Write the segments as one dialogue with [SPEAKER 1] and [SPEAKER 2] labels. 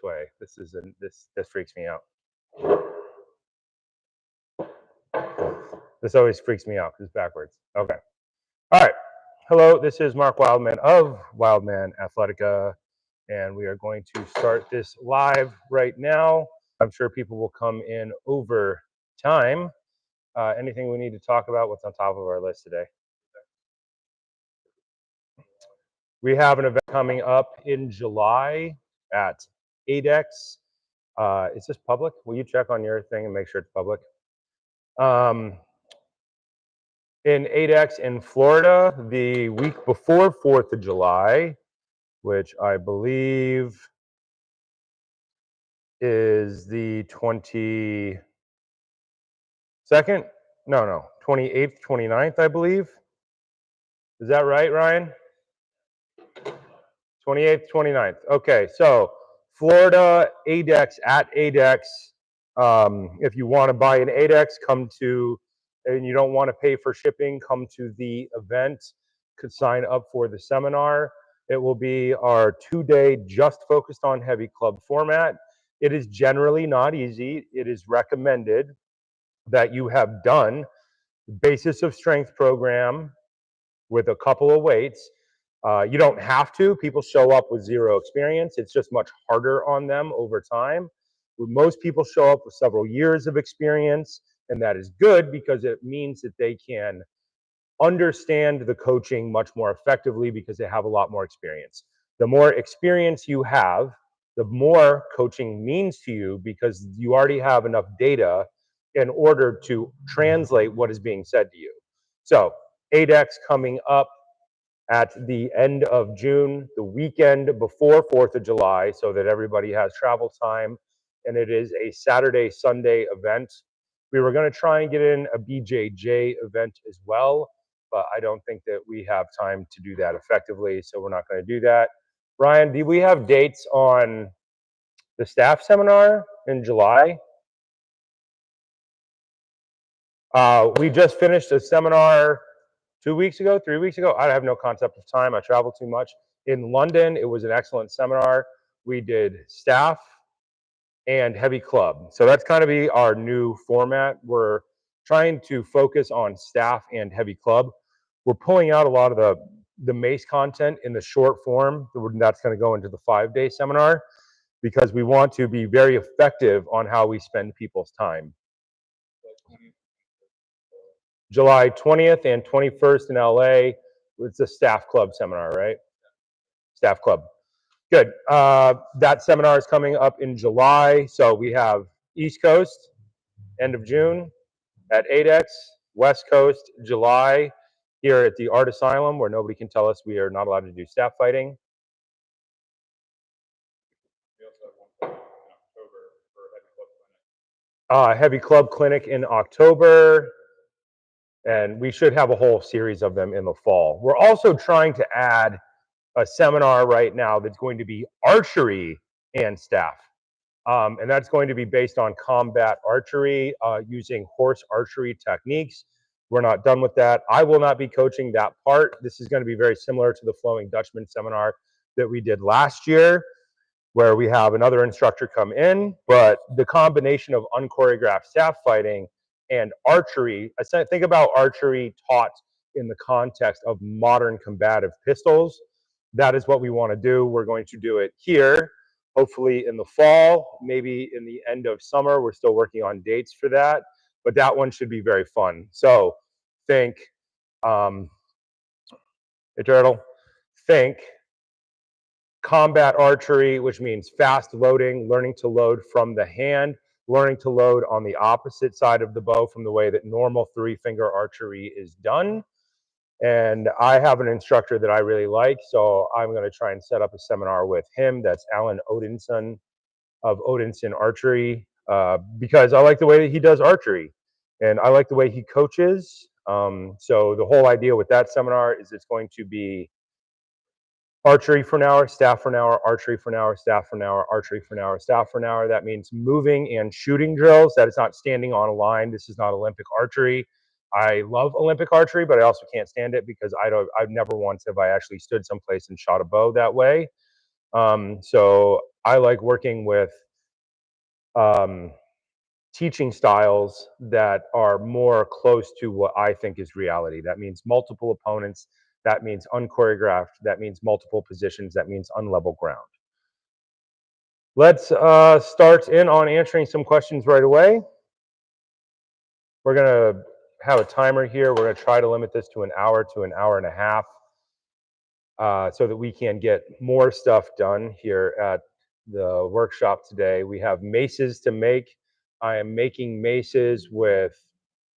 [SPEAKER 1] way. This freaks me out. This always freaks me out because it's backwards. Okay. All right. Hello, this is Mark Wildman of Wildman Athletica, and we are going to start this live right now. I'm sure people will come in over time. Anything we need to talk about? What's on top of our list today? We have an event coming up in July at ADEX. Is this public? Will you check on your thing and make sure it's public? In ADEX in Florida, the week before 4th of July, which I believe is the 22nd? No, 28th, 29th, I believe. Is that right, Ryan? 28th, 29th. Okay, so Florida, ADEX, at ADEX. If you want to buy an ADEX, come to, and you don't want to pay for shipping, come to the event, could sign up for the seminar. It will be our 2-day just focused on heavy club format. It is generally not easy. It is recommended that you have done basis of strength program with a couple of weights. You don't have to. People show up with zero experience. It's just much harder on them over time. Most people show up with several years of experience, and that is good because it means that they can understand the coaching much more effectively because they have a lot more experience. The more experience you have, the more coaching means to you because you already have enough data in order to translate what is being said to you. So ADEX coming up at the end of June, the weekend before 4th of July, so that everybody has travel time. And it is a Saturday, Sunday event. We were going to try and get in a BJJ event as well, but I don't think that we have time to do that effectively, so we're not going to do that. Ryan, do we have dates on the staff seminar in July? We just finished a seminar 2 weeks ago, 3 weeks ago. I have no concept of time. I travel too much. In London, it was an excellent seminar. We did staff and heavy club. So that's kind of be our new format. We're trying to focus on staff and heavy club. We're pulling out a lot of the MACE content in the short form. That's going to go into the 5-day seminar because we want to be very effective on how we spend people's time. July 20th and 21st in LA. It's a staff club seminar, right? Staff club. Good. That seminar is coming up in July. So we have East Coast, end of June at ADEX, West Coast, July, here at the Art Asylum, where nobody can tell us we are not allowed to do staff fighting. We also have one in October for a heavy club clinic. Heavy club clinic in October. And we should have a whole series of them in the fall. We're also trying to add a seminar right now that's going to be archery and staff. And that's going to be based on combat archery using horse archery techniques. We're not done with that. I will not be coaching that part. This is going to be very similar to the Flowing Dutchman seminar that we did last year, where we have another instructor come in, but the combination of unchoreographed staff fighting and archery, think about archery taught in the context of modern combative pistols. That is what we want to do. We're going to do it here, hopefully in the fall, maybe in the end of summer. We're still working on dates for that, but that one should be very fun. So think, hey Turtle, think combat archery, which means fast loading, learning to load from the hand, learning to load on the opposite side of the bow from the way that normal 3-finger archery is done. And I have an instructor that I really like, so I'm going to try and set up a seminar with him. That's Alan Odinson of Odinson Archery, because I like the way that he does archery, and I like the way he coaches. So the whole idea with that seminar is it's going to be archery for an hour, staff for an hour, archery for an hour, staff for an hour, archery for an hour, staff for an hour. That means moving and shooting drills. That is not standing on a line. This is not Olympic archery. I love Olympic archery, but I also can't stand it because I've never once have I actually stood someplace and shot a bow that way. So I like working with teaching styles that are more close to what I think is reality. That means multiple opponents. That means unchoreographed. That means multiple positions. That means unlevel ground. Let's start in on answering some questions right away. We're going to have a timer here. We're going to try to limit this to an hour and a half so that we can get more stuff done here at the workshop today. We have maces to make. I am making maces with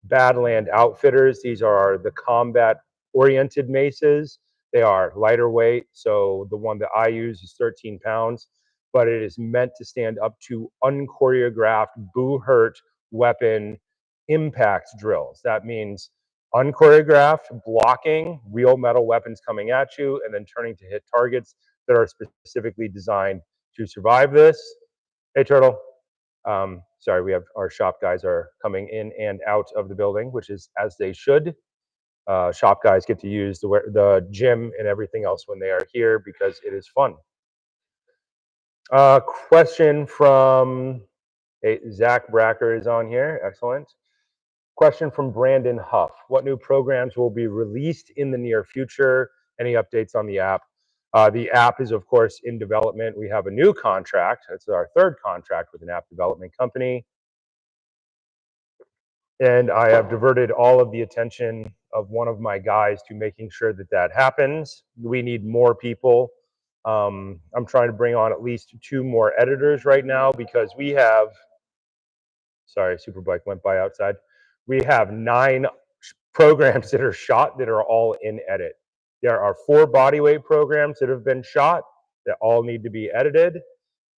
[SPEAKER 1] Badland Outfitters. These are the combat-oriented maces. They are lighter weight, so the one that I use is 13 pounds, but it is meant to stand up to unchoreographed, boo-hurt weapon impact drills. That means unchoreographed, blocking, real metal weapons coming at you, and then turning to hit targets that are specifically designed to survive this. Hey, Turtle. Sorry, we have our shop guys are coming in and out of the building, which is as they should. Shop guys get to use the gym and everything else when they are here because it is fun. Question from Zach Bracker is on here. Excellent. Question from Brandon Huff. What new programs will be released in the near future? Any updates on the app? The app is, of course, in development. We have a new contract. It's our third contract with an app development company. And I have diverted all of the attention of one of my guys to making sure that that happens. We need more people. I'm trying to bring on at least 2 more editors right now because we have, sorry, Superbike went by outside. We have 9 programs that are shot that are all in edit. There are 4 bodyweight programs that have been shot that all need to be edited.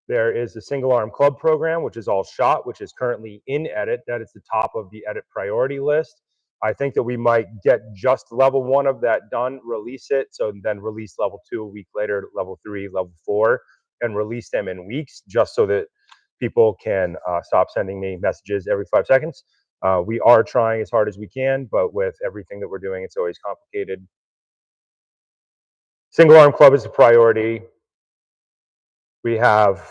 [SPEAKER 1] There is the single arm club program, which is all shot, which is currently in edit. That is the top of the edit priority list. I think that we might get just level 1 of that done, release it, so then release level 2 a week later, level 3, level 4, and release them in weeks just so that people can stop sending me messages every 5 seconds. We are trying as hard as we can, but with everything that we're doing, it's always complicated. Single arm club is a priority. We have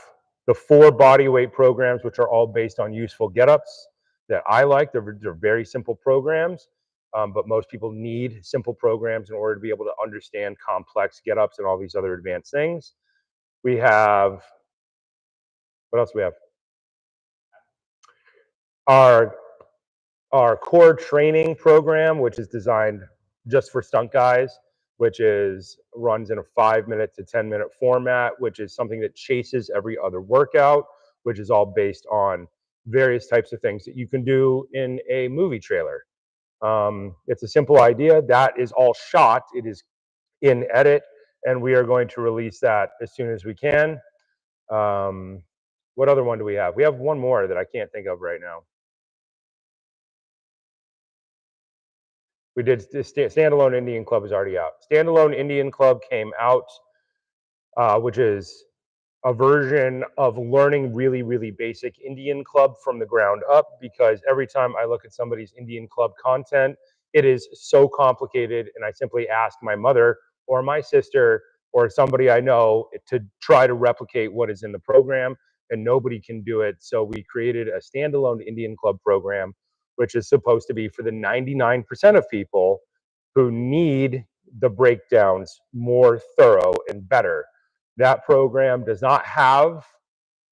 [SPEAKER 1] the 4 bodyweight programs, which are all based on useful get-ups that I like. They're very simple programs, but most people need simple programs in order to be able to understand complex get-ups and all these other advanced things. We have, what else do we have? Our core training program, which is designed just for stunt guys, which runs in a 5-minute to 10-minute format, which is something that chases every other workout, which is all based on various types of things that you can do in a movie trailer. It's a simple idea. That is all shot. It is in edit, and we are going to release that as soon as we can. What other one do we have? We have one more that I can't think of right now. We did Standalone Indian Club is already out. Standalone Indian Club came out, which is a version of learning really, really basic Indian Club from the ground up, because every time I look at somebody's Indian Club content, it is so complicated, and I simply ask my mother or my sister or somebody I know to try to replicate what is in the program, and nobody can do it. So we created a standalone Indian Club program, which is supposed to be for the 99% of people who need the breakdowns more thorough and better. That program does not have,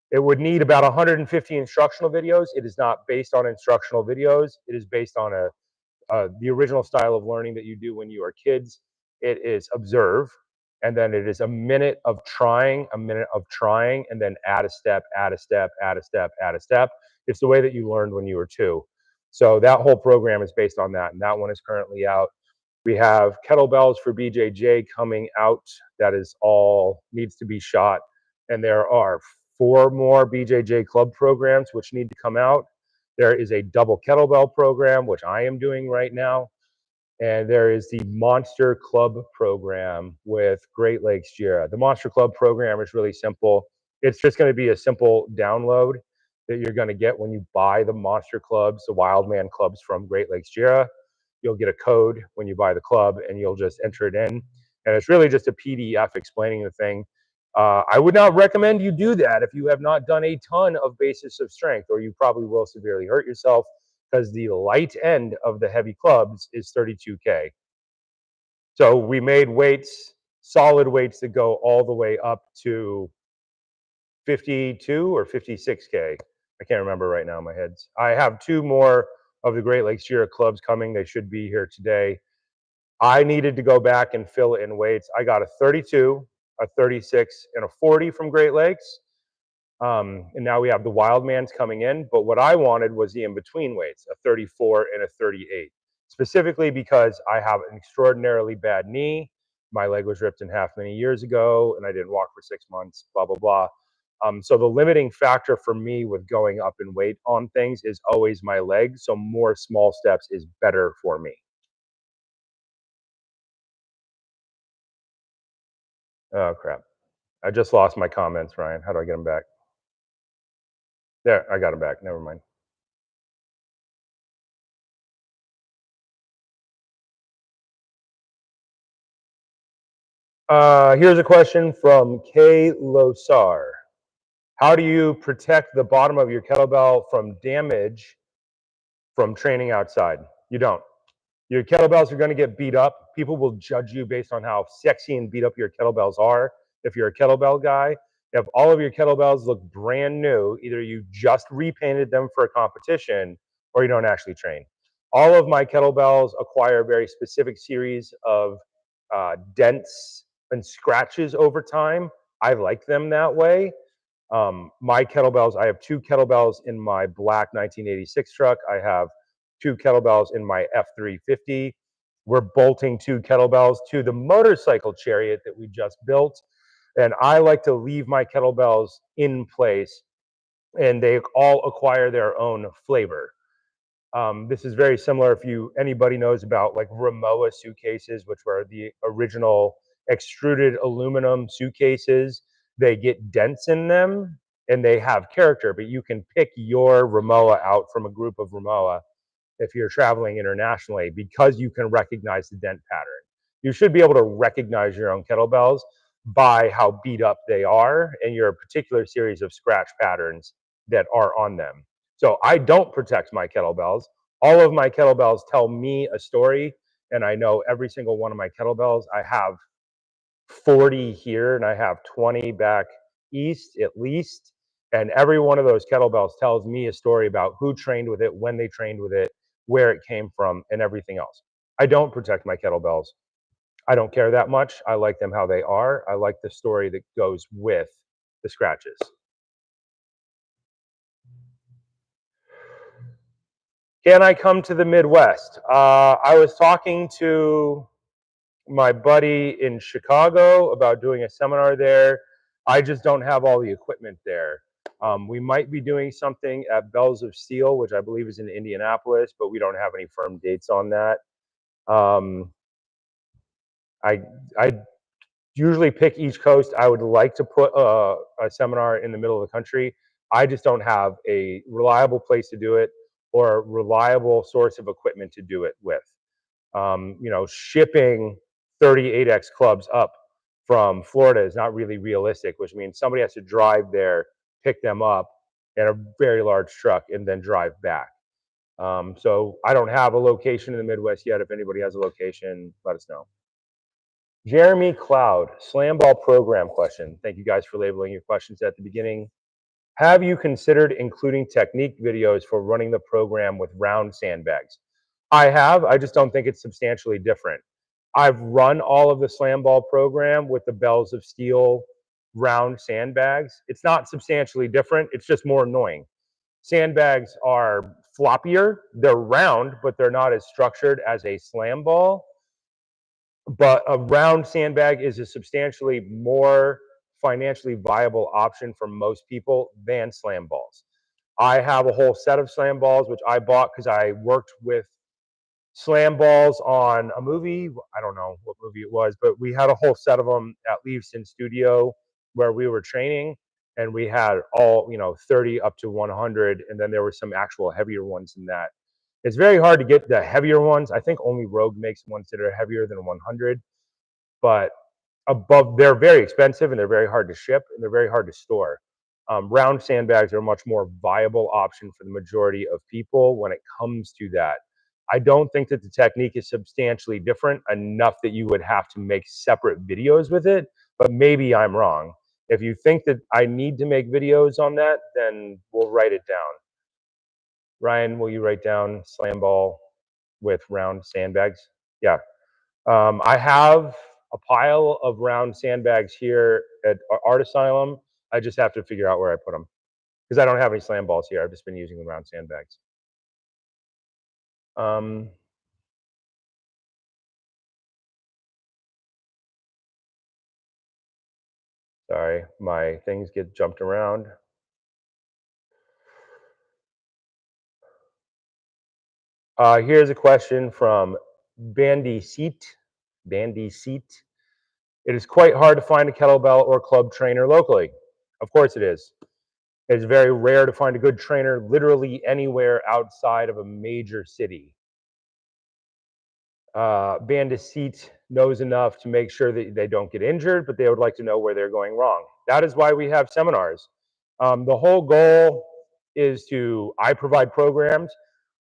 [SPEAKER 1] it would need about 150 instructional videos. It is not based on instructional videos. It is based on the original style of learning that you do when you are kids. It is observe, and then it is a minute of trying, and then add a step, add a step, add a step, add a step. It's the way that you learned when you were 2. So that whole program is based on that, and that one is currently out. We have Kettlebells for BJJ coming out. That is all needs to be shot. And there are 4 more BJJ club programs which need to come out. There is a double kettlebell program, which I am doing right now. And there is the Monster Club program with Great Lakes Jira. The Monster Club program is really simple. It's just going to be a simple download that you're going to get when you buy the Monster Clubs, the Wildman clubs from Great Lakes Jira. You'll get a code when you buy the club, and you'll just enter it in. And it's really just a PDF explaining the thing. I would not recommend you do that if you have not done a ton of basis of strength, or you probably will severely hurt yourself, because the light end of the heavy clubs is 32K. So we made weights, solid weights, that go all the way up to 52 or 56K. I can't remember right now in my head. I have 2 more of the Great Lakes Jira clubs coming. They should be here today. I needed to go back and fill in weights. I got a 32, a 36, and a 40 from Great Lakes. And now we have the Wildmans coming in. But what I wanted was the in-between weights, a 34 and a 38, specifically because I have an extraordinarily bad knee. My leg was ripped in half many years ago, and I didn't walk for 6 months, blah, blah, blah. So the limiting factor for me with going up in weight on things is always my leg. So more small steps is better for me. Oh, crap. I just lost my comments, Ryan. How do I get them back? There, I got them back. Never mind. Here's a question from Kay Losar. How do you protect the bottom of your kettlebell from damage from training outside? You don't. Your kettlebells are going to get beat up. People will judge you based on how sexy and beat up your kettlebells are. If you're a kettlebell guy, if all of your kettlebells look brand new, either you just repainted them for a competition or you don't actually train. All of my kettlebells acquire a very specific series of dents and scratches over time. I like them that way. My kettlebells, I have 2 kettlebells in my black 1986 truck. I have 2 kettlebells in my F350. We're bolting 2 kettlebells to the motorcycle chariot that we just built. And I like to leave my kettlebells in place, and they all acquire their own flavor. This is very similar if anybody knows about like Rimowa suitcases, which were the original extruded aluminum suitcases. They get dents in them and they have character, but you can pick your Rimowa out from a group of Rimowa if you're traveling internationally, because you can recognize the dent pattern. You should be able to recognize your own kettlebells by how beat up they are and your particular series of scratch patterns that are on them. So I don't protect my kettlebells. All of my kettlebells tell me a story, and I know every single one of my kettlebells. I have 40 here and I have 20 back east at least. And every one of those kettlebells tells me a story about who trained with it, when they trained with it, where it came from, and everything else. I don't protect my kettlebells. I don't care that much. I like them how they are. I like the story that goes with the scratches. Can I come to the Midwest? I was talking to my buddy in Chicago about doing a seminar there. I just don't have all the equipment there. We might be doing something at Bells of Steel, which I believe is in Indianapolis, but we don't have any firm dates on that. I usually pick East Coast. I would like to put a seminar in the middle of the country. I just don't have a reliable place to do it or a reliable source of equipment to do it with. Shipping 38X clubs up from Florida is not really realistic, which means somebody has to drive there, pick them up in a very large truck, and then drive back. So I don't have a location in the Midwest yet. If anybody has a location, let us know. Jeremy Cloud, Slamball program question. Thank you guys for labeling your questions at the beginning. Have you considered including technique videos for running the program with round sandbags? I have. I just don't think it's substantially different. I've run all of the Slamball program with the Bells of Steel round sandbags. It's not substantially different. It's just more annoying. Sandbags are floppier. They're round, but they're not as structured as a Slamball. But a round sandbag is a substantially more financially viable option for most people than Slamballs. I have a whole set of Slamballs, which I bought because I worked with Slamballs on a movie. I don't know what movie it was, but we had a whole set of them at Leaveson Studio where we were training, and we had all 30 up to 100, and then there were some actual heavier ones than that. It's very hard to get the heavier ones. I think only Rogue makes ones that are heavier than 100, but they're very expensive and they're very hard to ship and they're very hard to store. Round sandbags are a much more viable option for the majority of people when it comes to that. I don't think that the technique is substantially different enough that you would have to make separate videos with it, but maybe I'm wrong. If you think that I need to make videos on that, then we'll write it down. Ryan, will you write down Slamball with round sandbags? Yeah. I have a pile of round sandbags here at Art Asylum. I just have to figure out where I put them because I don't have any slam balls here. I've just been using the round sandbags. Sorry, my things get jumped around. Here's a question from Bandy Seat. It is quite hard to find a kettlebell or club trainer locally. Of course it is. It's very rare to find a good trainer literally anywhere outside of a major city. Bandit knows enough to make sure that they don't get injured, but they would like to know where they're going wrong. That is why we have seminars. The whole goal is I provide programs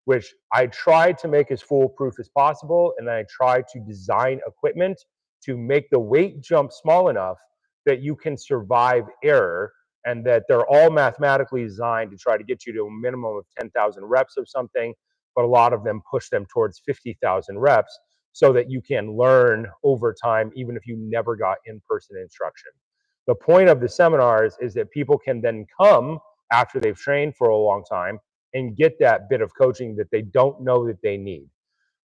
[SPEAKER 1] which I try to make as foolproof as possible, and then I try to design equipment to make the weight jump small enough that you can survive error, and that they're all mathematically designed to try to get you to a minimum of 10,000 reps of something, but a lot of them push them towards 50,000 reps so that you can learn over time, even if you never got in-person instruction. The point of the seminars is that people can then come after they've trained for a long time and get that bit of coaching that they don't know that they need.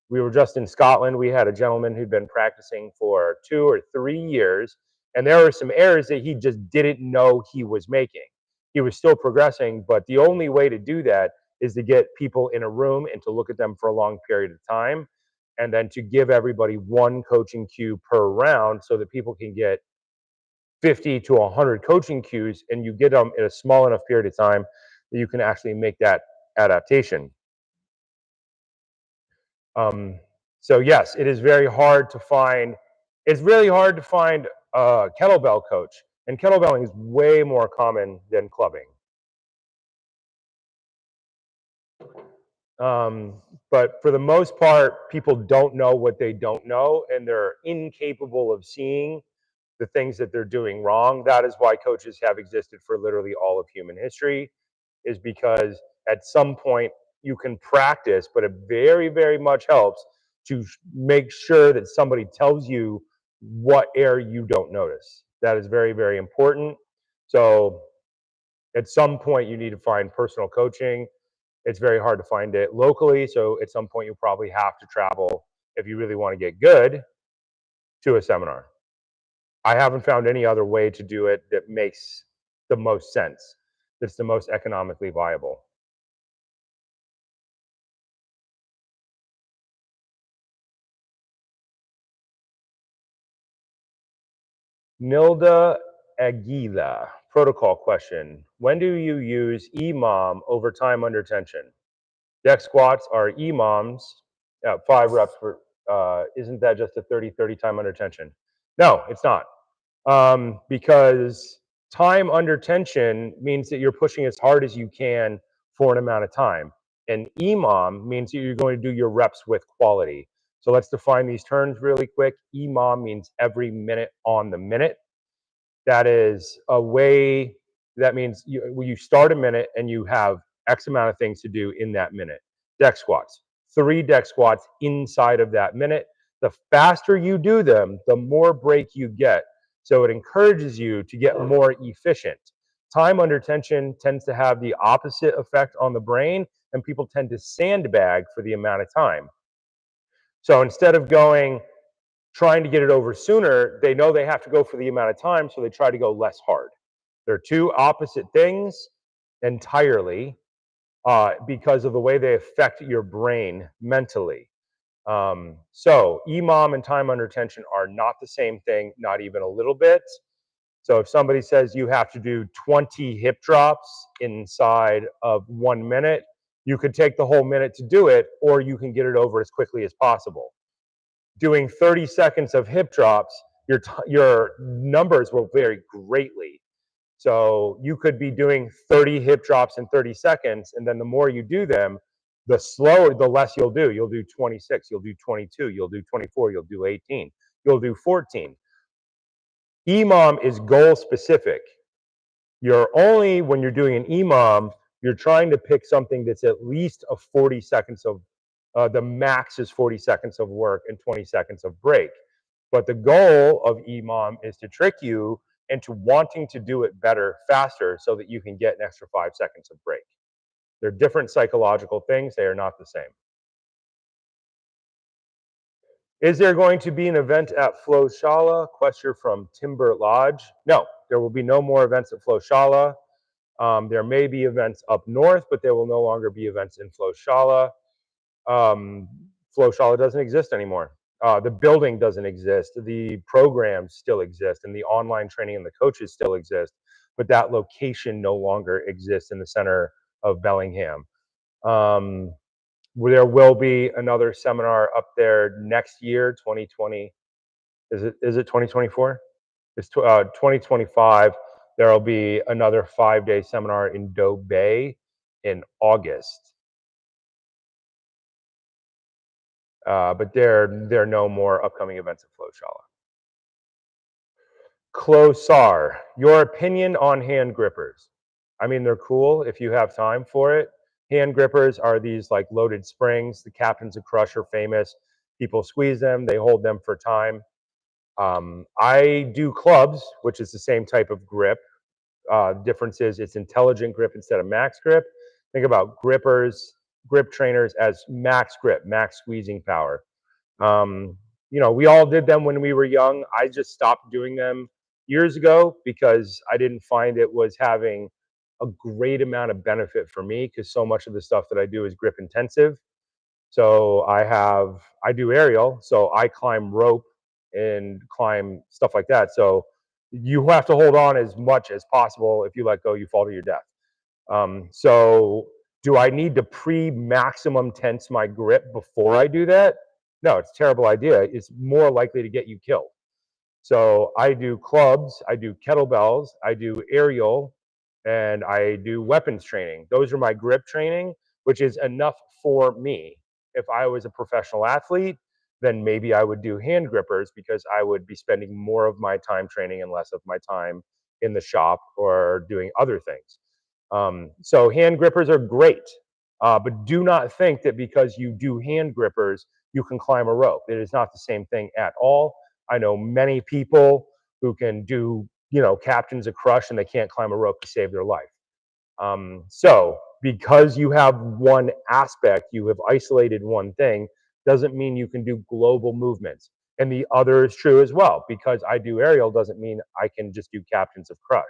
[SPEAKER 1] We were just in Scotland. We had a gentleman who'd been practicing for 2 or 3 years, and there were some errors that he just didn't know he was making. He was still progressing, but the only way to do that is to get people in a room and to look at them for a long period of time, and then to give everybody one coaching cue per round so that people can get 50 to 100 coaching cues, and you get them in a small enough period of time that you can actually make that adaptation. So yes, it is very hard to find. It's really hard to find a kettlebell coach, and kettlebelling is way more common than clubbing. But for the most part, people don't know what they don't know, and they're incapable of seeing the things that they're doing wrong. That is why coaches have existed for literally all of human history, is because at some point you can practice, but it very, very much helps to make sure that somebody tells you what error you don't notice. That is very, very important. So at some point you need to find personal coaching. It's very hard to find it locally. So at some point you'll probably have to travel, if you really want to get good, to a seminar. I haven't found any other way to do it that makes the most sense, that's the most economically viable. Nilda Aguila, protocol question. When do you use EMOM over time under tension? Deck squats are EMOMs, 5 reps for, isn't that just a 30-30 time under tension? No, it's not. Because time under tension means that you're pushing as hard as you can for an amount of time. And EMOM means that you're going to do your reps with quality. So let's define these terms really quick. EMOM means every minute on the minute. That is a way, that means you start a minute and you have X amount of things to do in that minute. Deck squats, 3 deck squats inside of that minute. The faster you do them, the more break you get. So it encourages you to get more efficient. Time under tension tends to have the opposite effect on the brain, and people tend to sandbag for the amount of time. So instead of trying to get it over sooner, they know they have to go for the amount of time, so they try to go less hard. They're two opposite things entirely, because of the way they affect your brain mentally. So EMOM and time under tension are not the same thing, not even a little bit. So if somebody says you have to do 20 hip drops inside of 1 minute, you could take the whole minute to do it, or you can get it over as quickly as possible. Doing 30 seconds of hip drops your numbers will vary greatly. So you could be doing 30 hip drops in 30 seconds, and then the more you do them, the slower, the less you'll do. You'll do 26, you'll do 22, you'll do 24, you'll do 18, you'll do 14. EMOM is goal specific. You're only, when you're doing an EMOM, you're trying to pick something that's at least a 40 seconds of, the max is 40 seconds of work and 20 seconds of break. But the goal of EMOM is to trick you into wanting to do it better, faster, so that you can get an extra 5 seconds of break. They're different psychological things. They are not the same. Is there going to be an event at Flow Shala? Question from Timber Lodge. No, there will be no more events at Flow Shala. There may be events up north, but there will no longer be events in Flow Shala. Flow Shala doesn't exist anymore. The building doesn't exist. The programs still exist, and the online training and the coaches still exist, but that location no longer exists in the center of Bellingham. There will be another seminar up there next year, 2020. Is it 2024? It's 2025. There will be another 5-day seminar in Doe Bay in August. But there are no more upcoming events at Flow Shala. Closar, your opinion on hand grippers? I mean, they're cool if you have time for it. Hand grippers are these like loaded springs. The Captains of Crush are famous. People squeeze them. They hold them for time. I do clubs, which is the same type of grip. Difference is it's intelligent grip instead of max grip. Think about grippers, grip trainers as max grip, max squeezing power. You know, we all did them when we were young. I just stopped doing them years ago because I didn't find it was having a great amount of benefit for me, because so much of the stuff that I do is grip intensive. So I do aerial, so I climb rope and climb stuff like that. So you have to hold on as much as possible. If you let go, you fall to your death. So do I need to maximum tense my grip before I do that? No, it's a terrible idea. It's more likely to get you killed. So I do clubs, I do kettlebells, I do aerial, and I do weapons training. Those are my grip training, which is enough for me. If I was a professional athlete, then maybe I would do hand grippers, because I would be spending more of my time training and less of my time in the shop or doing other things. So hand grippers are great, but do not think that because you do hand grippers, you can climb a rope. It is not the same thing at all. I know many people who can do, Captains of Crush, and they can't climb a rope to save their life. So because you have one aspect, you have isolated one thing, doesn't mean you can do global movements. And the other is true as well. Because I do aerial doesn't mean I can just do Captains of Crush.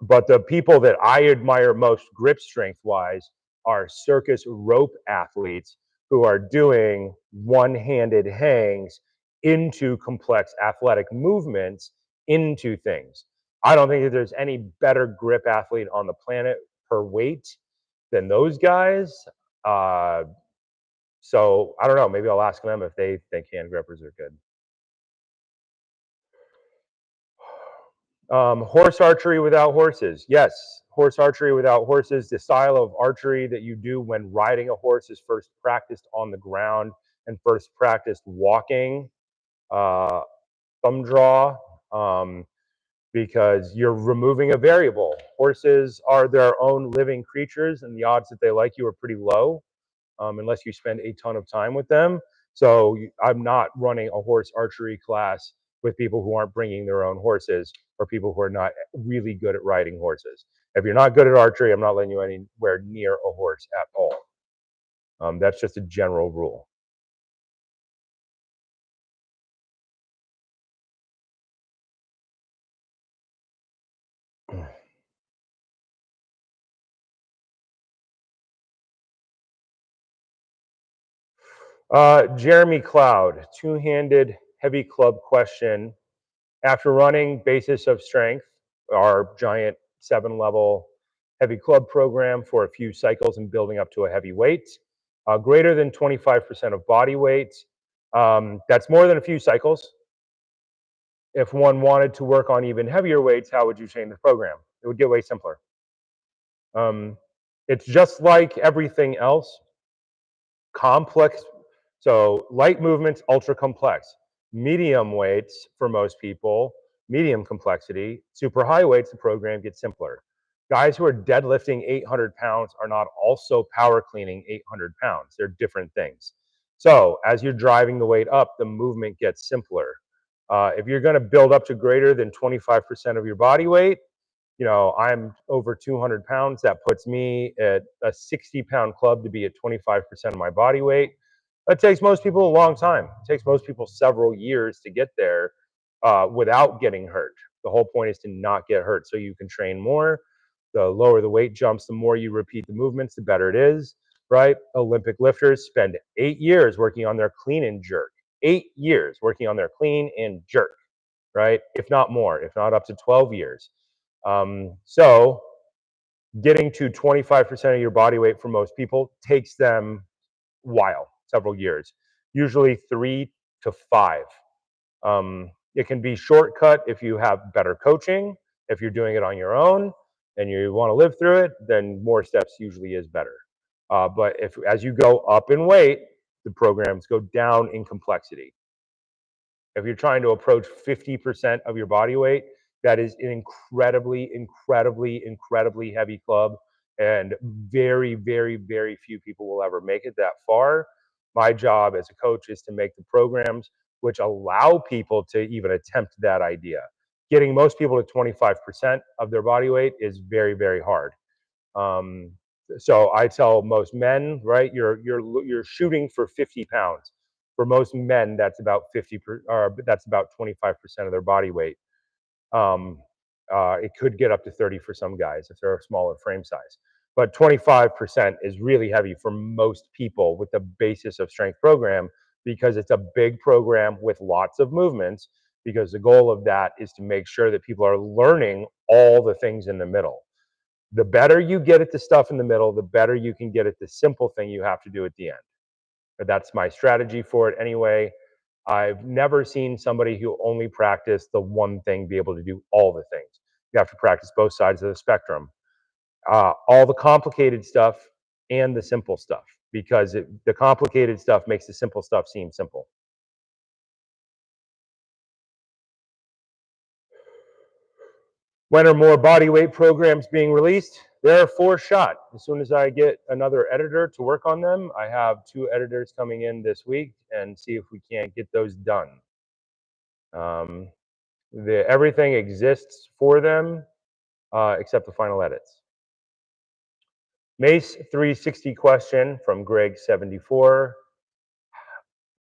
[SPEAKER 1] But the people that I admire most grip strength wise are circus rope athletes who are doing one-handed hangs into complex athletic movements into things. I don't think that there's any better grip athlete on the planet per weight than those guys. So I don't know, maybe I'll ask them if they think hand grippers are good. Horse archery without horses. Yes, horse archery without horses. The style of archery that you do when riding a horse is first practiced on the ground and first practiced walking, thumb draw, because you're removing a variable. Horses are their own living creatures, and the odds that they like you are pretty low, unless you spend a ton of time with them. So I'm not running a horse archery class with people who aren't bringing their own horses, or people who are not really good at riding horses. If you're not good at archery, I'm not letting you anywhere near a horse at all. That's just a general rule. Jeremy Cloud, two-handed heavy club question. After running Basis of Strength, our giant 7-level heavy club program, for a few cycles and building up to a heavy weight, greater than 25% of body weight. That's more than a few cycles. If one wanted to work on even heavier weights, how would you change the program? It would get way simpler. It's just like everything else, complex. So light movements, ultra complex. Medium weights for most people, medium complexity. Super high weights, the program gets simpler. Guys who are deadlifting 800 pounds are not also power cleaning 800 pounds. They're different things. So as you're driving the weight up, the movement gets simpler. If you're going to build up to greater than 25% of your body weight, I'm over 200 pounds. That puts me at a 60-pound club to be at 25% of my body weight. That takes most people a long time. It takes most people several years to get there without getting hurt. The whole point is to not get hurt so you can train more. The lower the weight jumps, the more you repeat the movements, the better it is, right? Olympic lifters spend 8 years working on their clean and jerk. 8 years working on their clean and jerk, right? If not more, if not up to 12 years. So getting to 25% of your body weight for most people takes them a while, several years, usually 3 to 5. It can be shortcut if you have better coaching. If you're doing it on your own and you want to live through it, then more steps usually is better. But as you go up in weight, the programs go down in complexity. If you're trying to approach 50% of your body weight, that is an incredibly, incredibly, incredibly heavy club. And very, very, very few people will ever make it that far. My job as a coach is to make the programs which allow people to even attempt that idea. Getting most people to 25% of their body weight is very, very hard. So I tell most men, right, you're shooting for 50 pounds. For most men, that's about 25% of their body weight. It could get up to 30 for some guys if they're a smaller frame size. But 25% is really heavy for most people with the basis of strength program because it's a big program with lots of movements, because the goal of that is to make sure that people are learning all the things in the middle. The better you get at the stuff in the middle, the better you can get at the simple thing you have to do at the end. But that's my strategy for it anyway. I've never seen somebody who only practiced the one thing be able to do all the things. You have to practice both sides of the spectrum, all the complicated stuff and the simple stuff, because the complicated stuff makes the simple stuff seem simple. When are more body weight programs being released? They're for shot. As soon as I get another editor to work on them, I have 2 editors coming in this week and see if we can't get those done. Everything exists for them except the final edits. Mace 360 question from Greg74.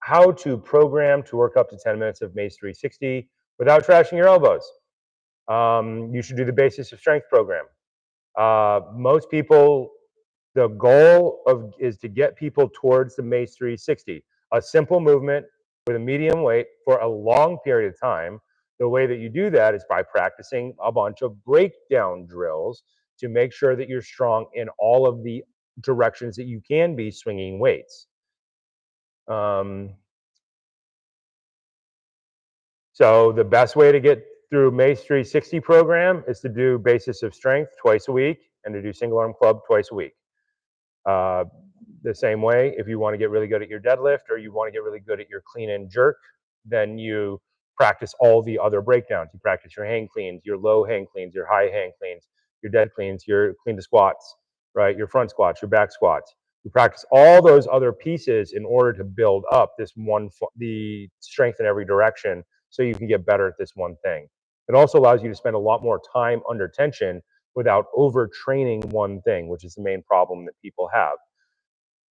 [SPEAKER 1] How to program to work up to 10 minutes of Mace 360 without trashing your elbows? You should do the basis of strength program. Most people, the goal is to get people towards the Mace 360, a simple movement with a medium weight for a long period of time. The way that you do that is by practicing a bunch of breakdown drills to make sure that you're strong in all of the directions that you can be swinging weights. So the best way to get through Mace 360 program is to do basis of strength twice a week and to do single arm club twice a week. The same way, if you want to get really good at your deadlift or you want to get really good at your clean and jerk, then you practice all the other breakdowns. You practice your hang cleans, your low hang cleans, your high hang cleans, your dead cleans, your clean to squats, right? Your front squats, your back squats. You practice all those other pieces in order to build up the strength in every direction so you can get better at this one thing. It also allows you to spend a lot more time under tension without overtraining one thing, which is the main problem that people have.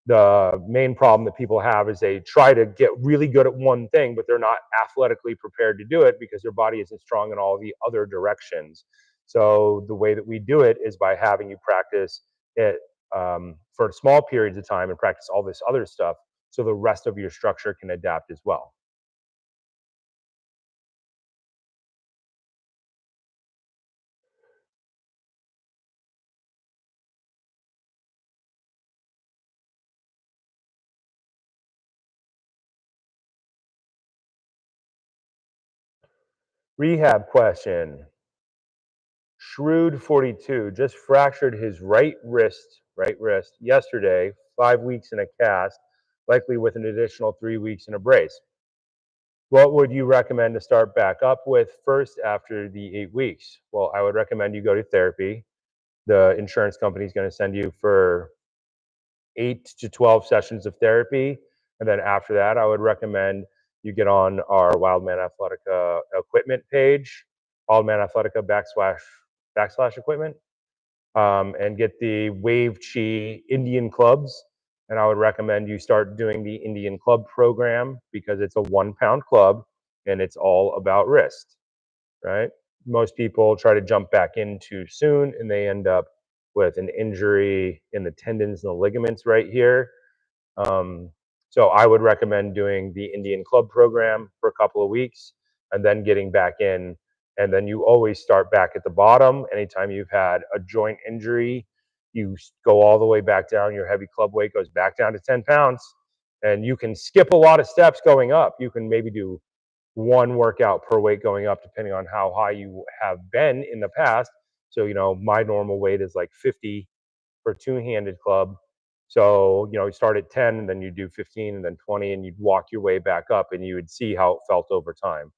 [SPEAKER 1] The main problem that people have is they try to get really good at one thing, but they're not athletically prepared to do it because their body isn't strong in all the other directions. So the way that we do it is by having you practice it for small periods of time and practice all this other stuff so the rest of your structure can adapt as well. Rehab question. Shrewd42 just fractured his right wrist yesterday, 5 weeks in a cast, likely with an additional 3 weeks in a brace. What would you recommend to start back up with first after the 8 weeks? Well, I would recommend you go to therapy. The insurance company is going to send you for 8 to 12 sessions of therapy. And then after that, I would recommend you get on our Wildman Athletica equipment page, Wildman Athletica / equipment, and get the Wave Chi Indian clubs. And I would recommend you start doing the Indian club program because it's a 1 pound club and it's all about wrist, right? Most people try to jump back in too soon and they end up with an injury in the tendons and the ligaments right here. So I would recommend doing the Indian club program for a couple of weeks and then getting back in. And then you always start back at the bottom. Anytime you've had a joint injury, you go all the way back down. Your heavy club weight goes back down to 10 pounds. And you can skip a lot of steps going up. You can maybe do one workout per weight going up, depending on how high you have been in the past. So, my normal weight is like 50 for two-handed club. So, you start at 10 and then you do 15 and then 20 and you'd walk your way back up and you would see how it felt over time.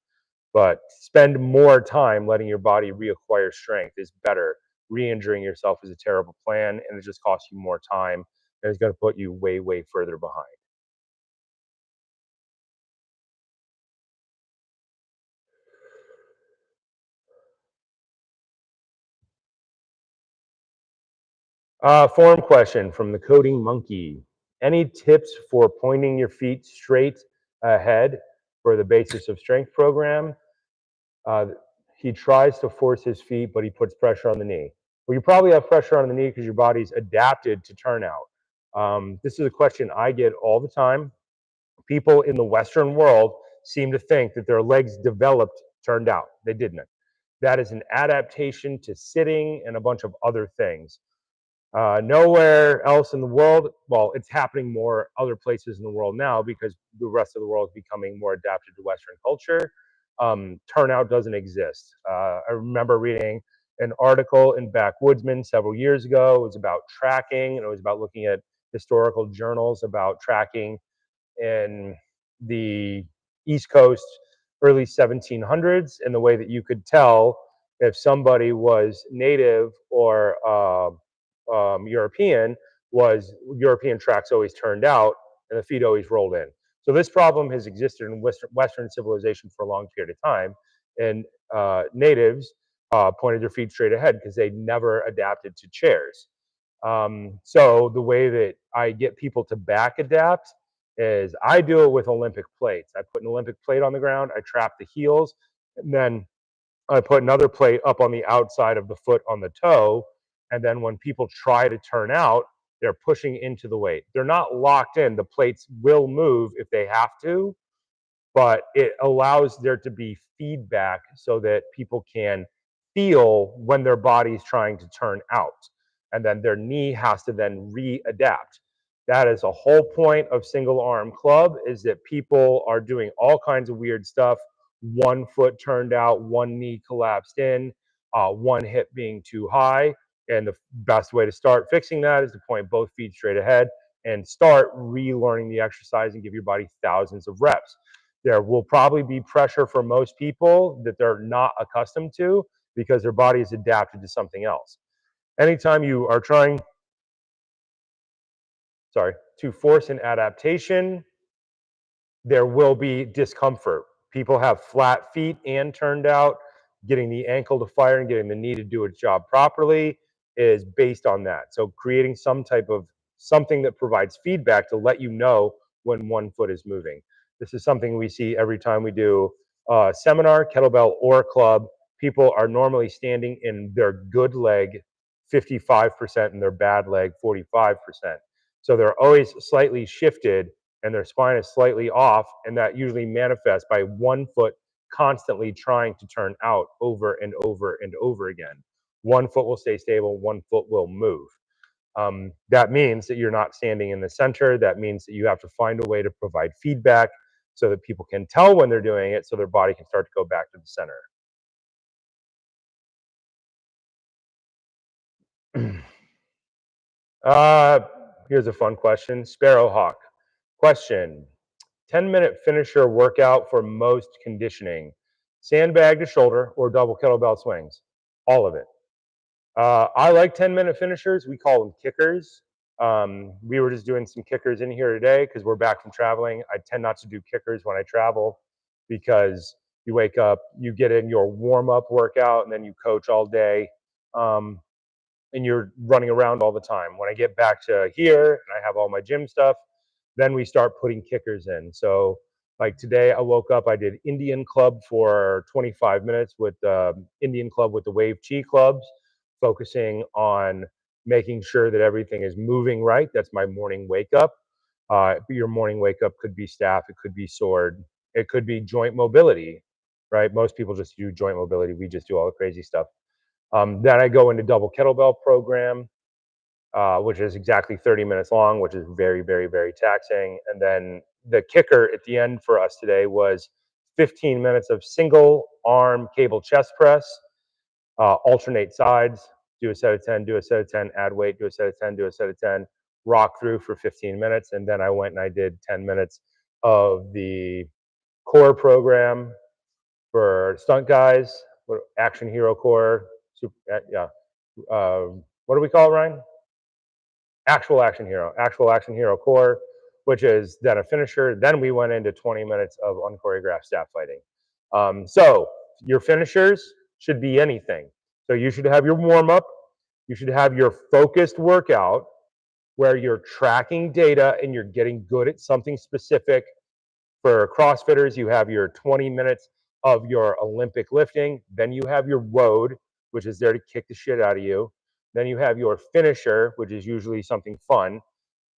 [SPEAKER 1] But spend more time letting your body reacquire strength is better. Re-injuring yourself is a terrible plan and it just costs you more time and it's going to put you way, way further behind. Form question from the Coding Monkey. Any tips for pointing your feet straight ahead for the Basis of Strength program? He tries to force his feet, but he puts pressure on the knee. Well, you probably have pressure on the knee because your body's adapted to turnout. This is a question I get all the time. People in the Western world seem to think that their legs developed turned out. They didn't. That is an adaptation to sitting and a bunch of other things. Nowhere else in the world, well, it's happening more other places in the world now because the rest of the world is becoming more adapted to Western culture. Turnout doesn't exist. I remember reading an article in Backwoodsman several years ago. It was about tracking, and it was about looking at historical journals about tracking in the East Coast, early 1700s, and the way that you could tell if somebody was native or European was European tracks always turned out and the feet always rolled in. So this problem has existed in Western civilization for a long period of time, and natives pointed their feet straight ahead because they never adapted to chairs. So the way that I get people to back adapt is I do it with Olympic plates. I put an Olympic plate on the ground, I trap the heels, and then I put another plate up on the outside of the foot on the toe. And then when people try to turn out, they're pushing into the weight. They're not locked in. The plates will move if they have to, but it allows there to be feedback so that people can feel when their body's trying to turn out. And then their knee has to then readapt. That is a whole point of single arm club, is that people are doing all kinds of weird stuff. One foot turned out, one knee collapsed in, one hip being too high. And the best way to start fixing that is to point both feet straight ahead and start relearning the exercise and give your body thousands of reps. There will probably be pressure for most people that they're not accustomed to because their body is adapted to something else. Anytime you are trying, to force an adaptation, there will be discomfort. People have flat feet and turned out. Getting the ankle to fire and getting the knee to do its job properly is based on that. So creating some type of something that provides feedback to let you know when one foot is moving. This is something we see every time we do a seminar, kettlebell or club. People are normally standing in their good leg 55% and their bad leg 45%. So they're always slightly shifted and their spine is slightly off, and that usually manifests by one foot constantly trying to turn out over and over and over again. One foot will stay stable, one foot will move. That means that you're not standing in the center. That means that you have to find a way to provide feedback so that people can tell when they're doing it so their body can start to go back to the center. Here's a fun question. Sparrowhawk. Question. 10-minute finisher workout for most conditioning. Sandbag to shoulder or double kettlebell swings. All of it. I like 10-minute finishers. We call them kickers. We were just doing some kickers in here today because we're back from traveling. I tend not to do kickers when I travel because you wake up, you get in your warm-up workout, and then you coach all day. And you're running around all the time. When I get back to here and I have all my gym stuff, then we start putting kickers in. So like today I woke up, I did Indian club for 25 minutes with Indian club with the Wave Chi clubs, focusing on making sure that everything is moving right. That's my morning wake up. Your morning wake up could be staff, it could be sword, it could be joint mobility, right? Most people just do joint mobility. We just do all the crazy stuff. Then I go into double kettlebell program, which is exactly 30 minutes long, which is very, very, very taxing. And then the kicker at the end for us today was 15 minutes of single arm cable chest press, alternate sides, do a set of 10, do a set of 10, add weight, do a set of 10, do a set of 10, rock through for 15 minutes. And then I went and I did 10 minutes of the core program for stunt guys, action hero core, super, yeah. What do we call it, Ryan? Actual action hero core, which is then a finisher. Then we went into 20 minutes of unchoreographed staff fighting. So your finishers should be anything. So you should have your warm up. You should have your focused workout where you're tracking data and you're getting good at something specific. For CrossFitters, you have your 20 minutes of your Olympic lifting. Then you have your road, which is there to kick the shit out of you. Then you have your finisher, which is usually something fun.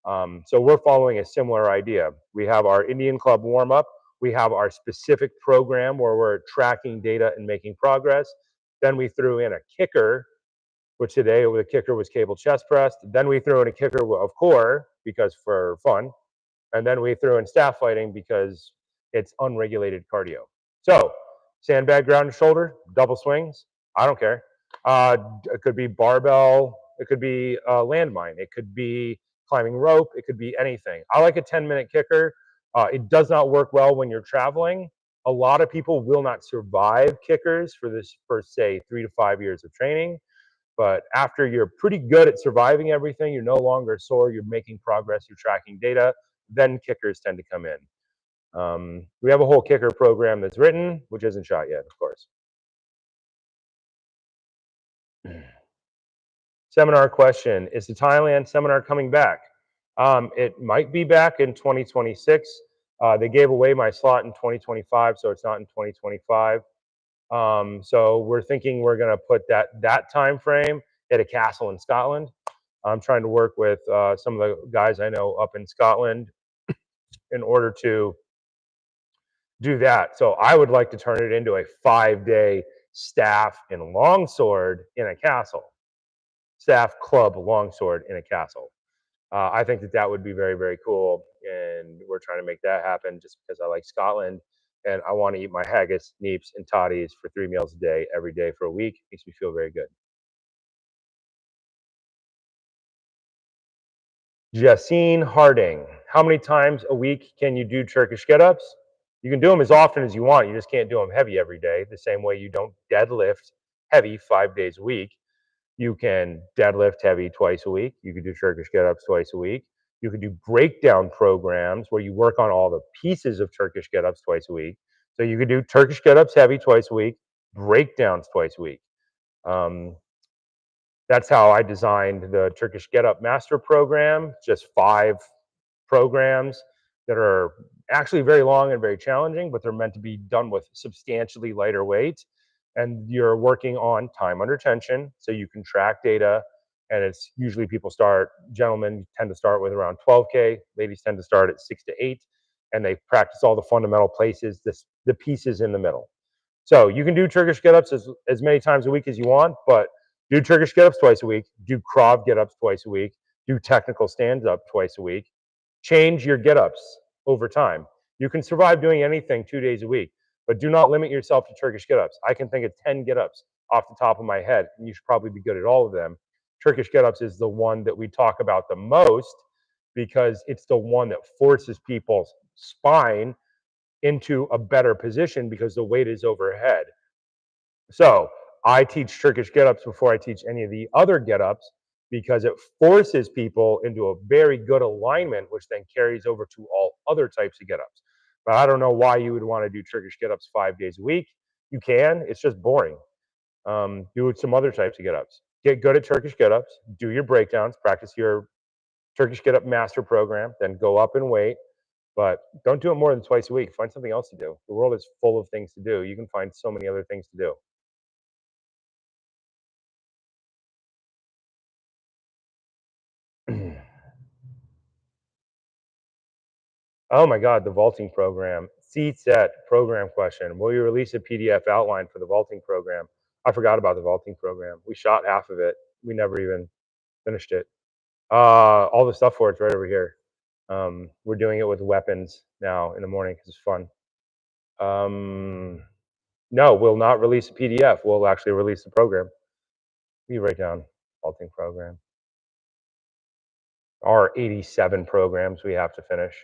[SPEAKER 1] So we're following a similar idea. We have our Indian Club warm up. We have our specific program where we're tracking data and making progress. Then we threw in a kicker, which today the kicker was cable chest press. Then we threw in a kicker of core because for fun. And then we threw in staff fighting because it's unregulated cardio. So sandbag, ground and shoulder, double swings. I don't care. It could be barbell. It could be landmine. It could be climbing rope. It could be anything. I like a 10-minute kicker. It does not work well when you're traveling. A lot of people will not survive kickers for this first, say, 3 to 5 years of training. But after you're pretty good at surviving everything, you're no longer sore, you're making progress, you're tracking data, then kickers tend to come in. We have a whole kicker program that's written, which isn't shot yet, of course. Seminar question, is the Thailand seminar coming back? It might be back in 2026. They gave away my slot in 2025, so it's not in 2025. So we're thinking we're going to put that time frame at a castle in Scotland. I'm trying to work with some of the guys I know up in Scotland in order to do that. So I would like to turn it into a 5-day staff and longsword in a castle, staff club longsword in a castle. I think that would be very, very cool. And we're trying to make that happen just because I like Scotland and I want to eat my haggis, neeps, and toddies for 3 meals a day, every day for a week. Makes me feel very good. Jacine Harding, how many times a week can you do Turkish get-ups? You can do them as often as you want. You just can't do them heavy every day, the same way you don't deadlift heavy 5 days a week. You can deadlift heavy twice a week. You can do Turkish get-ups twice a week. You can do breakdown programs where you work on all the pieces of Turkish get-ups twice a week. So you could do Turkish get-ups heavy twice a week, breakdowns twice a week. That's how I designed the Turkish Get-Up Master Program, just 5 programs that are actually very long and very challenging, but they're meant to be done with substantially lighter weight. And you're working on time under tension, so you can track data. And it's usually gentlemen tend to start with around 12K, ladies tend to start at 6 to 8, and they practice all the fundamental places, the pieces in the middle. So you can do Turkish get-ups as many times a week as you want, but do Turkish get-ups twice a week, do Krav get-ups twice a week, do technical stand-up twice a week. Change your get-ups over time. You can survive doing anything 2 days a week, but do not limit yourself to Turkish get-ups. I can think of 10 get-ups off the top of my head, and you should probably be good at all of them. Turkish Get-Ups is the one that we talk about the most because it's the one that forces people's spine into a better position because the weight is overhead. So I teach Turkish Get-Ups before I teach any of the other Get-Ups because it forces people into a very good alignment, which then carries over to all other types of Get-Ups. But I don't know why you would want to do Turkish Get-Ups 5 days a week. You can, it's just boring. Do some other types of Get-Ups. Get good at Turkish Get-Ups, do your breakdowns, practice your Turkish Get-Up master program, then go up in weight. But don't do it more than twice a week. Find something else to do. The world is full of things to do. You can find so many other things to do. Oh my God, the vaulting program. CSET program question. Will you release a PDF outline for the vaulting program? I forgot about the vaulting program. We shot half of it. We never even finished it. All the stuff for it's right over here. We're doing it with weapons now in the morning because it's fun. No, we'll not release a PDF. We'll actually release the program. You write down vaulting program. Our 87 programs we have to finish.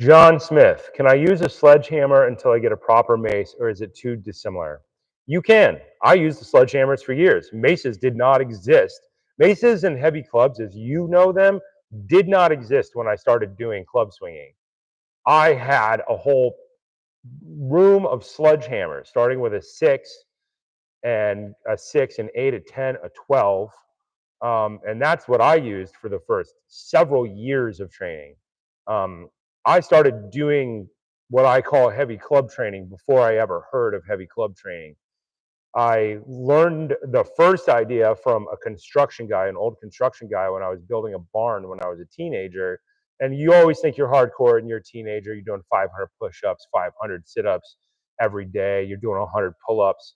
[SPEAKER 1] John Smith, can I use a sledgehammer until I get a proper mace, or is it too dissimilar? You can. I used the sledgehammers for years. Maces did not exist. Maces and heavy clubs, as you know them, did not exist when I started doing club swinging. I had a whole room of sledgehammers, starting with a 6, and a 6, an 8, a 10, a 12. And that's what I used for the first several years of training. I started doing what I call heavy club training before I ever heard of heavy club training. I learned the first idea from a construction guy, an old construction guy, when I was building a barn when I was a teenager. And you always think you're hardcore and you're a teenager. You're doing 500 push-ups, 500 sit-ups every day. You're doing 100 pull-ups.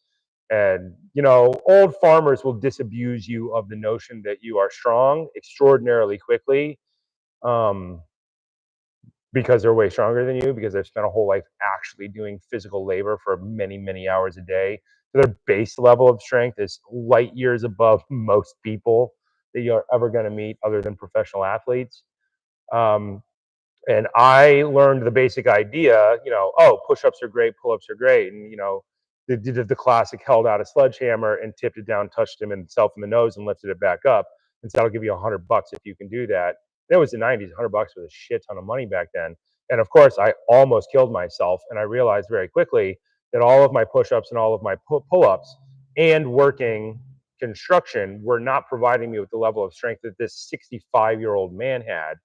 [SPEAKER 1] And, you know, old farmers will disabuse you of the notion that you are strong extraordinarily quickly. Because they're way stronger than you, because they've spent a whole life actually doing physical labor for many, many hours a day. So their base level of strength is light years above most people that you're ever going to meet other than professional athletes. And I learned the basic idea, you know, oh, push-ups are great, pull-ups are great. And, you know, the classic held out a sledgehammer and tipped it down, touched himself in the nose and lifted it back up. And so that'll give you $100 if you can do that. And it was the 90s, $100 was a shit ton of money back then. And of course, I almost killed myself. And I realized very quickly that all of my push-ups and all of my pull-ups and working construction were not providing me with the level of strength that this 65-year-old man had.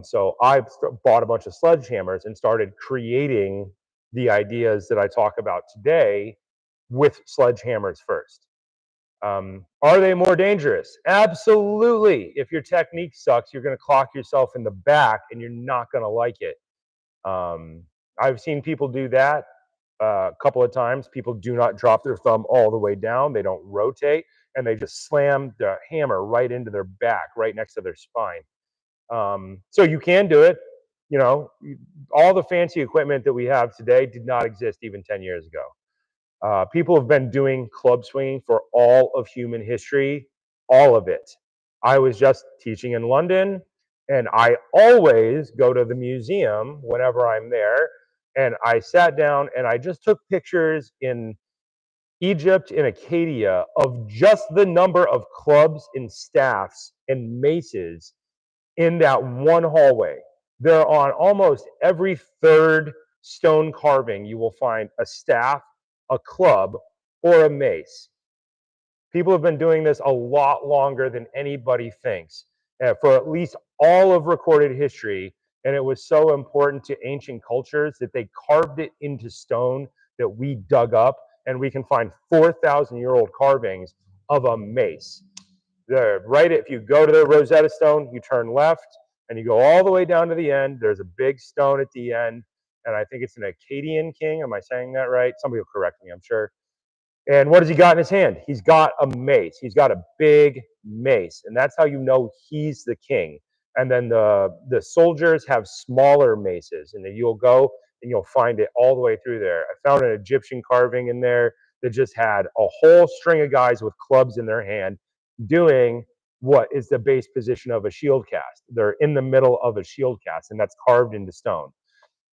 [SPEAKER 1] So I bought a bunch of sledgehammers and started creating the ideas that I talk about today with sledgehammers first. Are they more dangerous? Absolutely. If your technique sucks, you're going to clock yourself in the back and you're not going to like it. I've seen people do that a couple of times. People do not drop their thumb all the way down. They don't rotate, and they just slam the hammer right into their back, right next to their spine. So you can do it. You know, all the fancy equipment that we have today did not exist even 10 years ago. People have been doing club swinging for all of human history, all of it. I was just teaching in London, and I always go to the museum whenever I'm there, and I sat down and I just took pictures in Egypt and Acadia of just the number of clubs and staffs and maces in that one hallway. There on almost every third stone carving, you will find a staff, a club, or a mace. People have been doing this a lot longer than anybody thinks, for at least all of recorded history. And it was so important to ancient cultures that they carved it into stone that we dug up, and we can find 4,000-year-old carvings of a mace. Right, if you go to the Rosetta Stone, you turn left and you go all the way down to the end. There's a big stone at the end, and I think it's an Akkadian king. Am I saying that right? Somebody will correct me, I'm sure. And what has he got in his hand? He's got a mace. He's got a big mace, and that's how you know he's the king. And then the soldiers have smaller maces, and then you'll go and you'll find it all the way through there. I found an Egyptian carving in there that just had a whole string of guys with clubs in their hand doing what is the base position of a shield cast. They're in the middle of a shield cast, and that's carved into stone.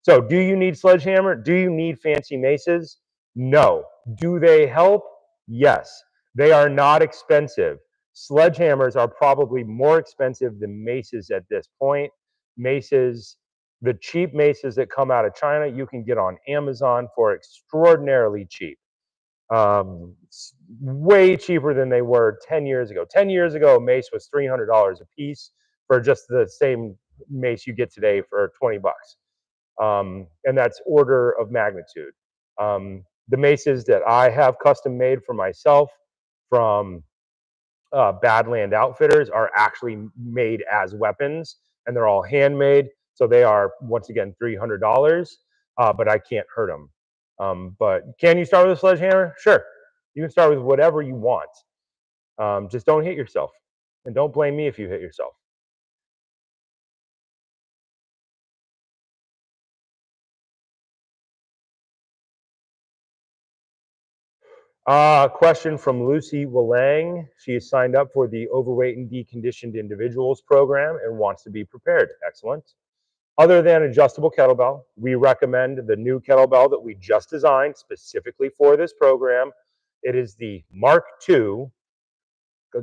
[SPEAKER 1] So do you need sledgehammer? Do you need fancy maces? No. Do they help? Yes. They are not expensive. Sledgehammers are probably more expensive than maces at this point. Maces, the cheap maces that come out of China, you can get on Amazon for extraordinarily cheap. Way cheaper than they were 10 years ago. 10 years ago, a mace was $300 a piece for just the same mace you get today for 20 bucks. And that's order of magnitude. The maces that I have custom made for myself from Badland Outfitters are actually made as weapons, and they're all handmade. So they are, once again, $300, but I can't hurt them. But can you start with a sledgehammer? Sure. You can start with whatever you want. Just don't hit yourself. And don't blame me if you hit yourself. Question from Lucy Willang. She is signed up for the Overweight and Deconditioned Individuals program and wants to be prepared. Excellent. Other than adjustable kettlebell, we recommend the new kettlebell that we just designed specifically for this program. It is the Mark II,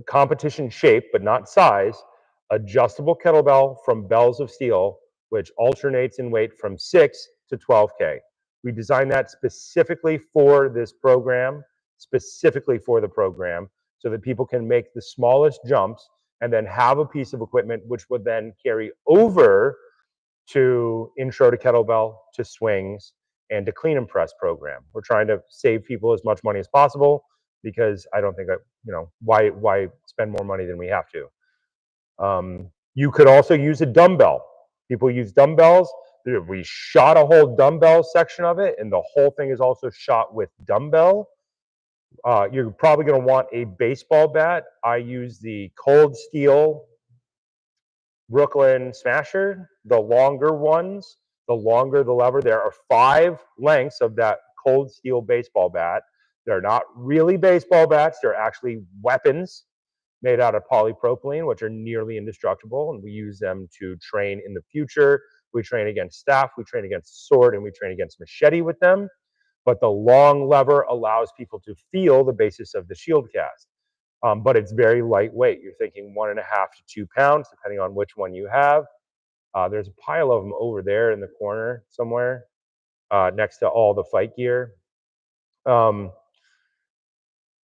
[SPEAKER 1] competition shape but not size, adjustable kettlebell from Bells of Steel, which alternates in weight from 6 to 12K. We designed that specifically for this program, specifically for the program, so that people can make the smallest jumps and then have a piece of equipment which would then carry over to intro to kettlebell, to swings, and to clean and press program. We're trying to save people as much money as possible because I don't think that, why spend more money than we have to. You could also use a dumbbell. People use dumbbells. We shot a whole dumbbell section of it, and the whole thing is also shot with dumbbell. You're probably going to want a baseball bat. I use the Cold Steel Brooklyn Smasher, the longer ones, the longer the lever. There are 5 lengths of that Cold Steel baseball bat. They're not really baseball bats. They're actually weapons made out of polypropylene, which are nearly indestructible, and we use them to train in the future. We train against staff, we train against sword, and we train against machete with them. But the long lever allows people to feel the basis of the shield cast. But it's very lightweight. You're thinking 1.5 to 2 pounds, depending on which one you have. There's a pile of them over there in the corner somewhere, next to all the fight gear.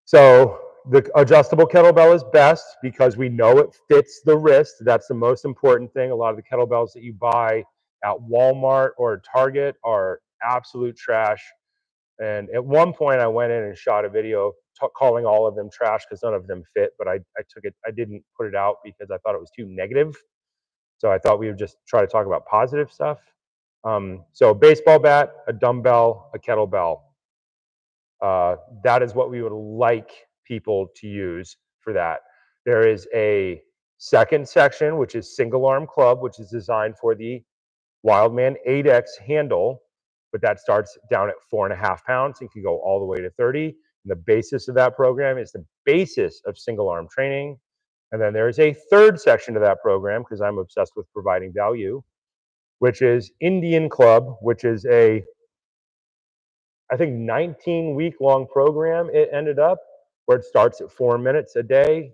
[SPEAKER 1] So the adjustable kettlebell is best because we know it fits the wrist. That's the most important thing. A lot of the kettlebells that you buy at Walmart or Target are absolute trash. And at one point I went in and shot a video calling all of them trash because none of them fit, but I didn't put it out because I thought it was too negative. So I thought we would just try to talk about positive stuff. So a baseball bat, a dumbbell, a kettlebell. That is what we would like people to use for that. There is a second section, which is single arm club, which is designed for the Wildman 8X handle, but that starts down at 4.5 pounds and can go all the way to 30. And the basis of that program is the basis of single arm training. And then there's a third section to that program, because I'm obsessed with providing value, which is Indian Club, which is a, I think, 19-week-long program. It ended up where it starts at 4 minutes a day,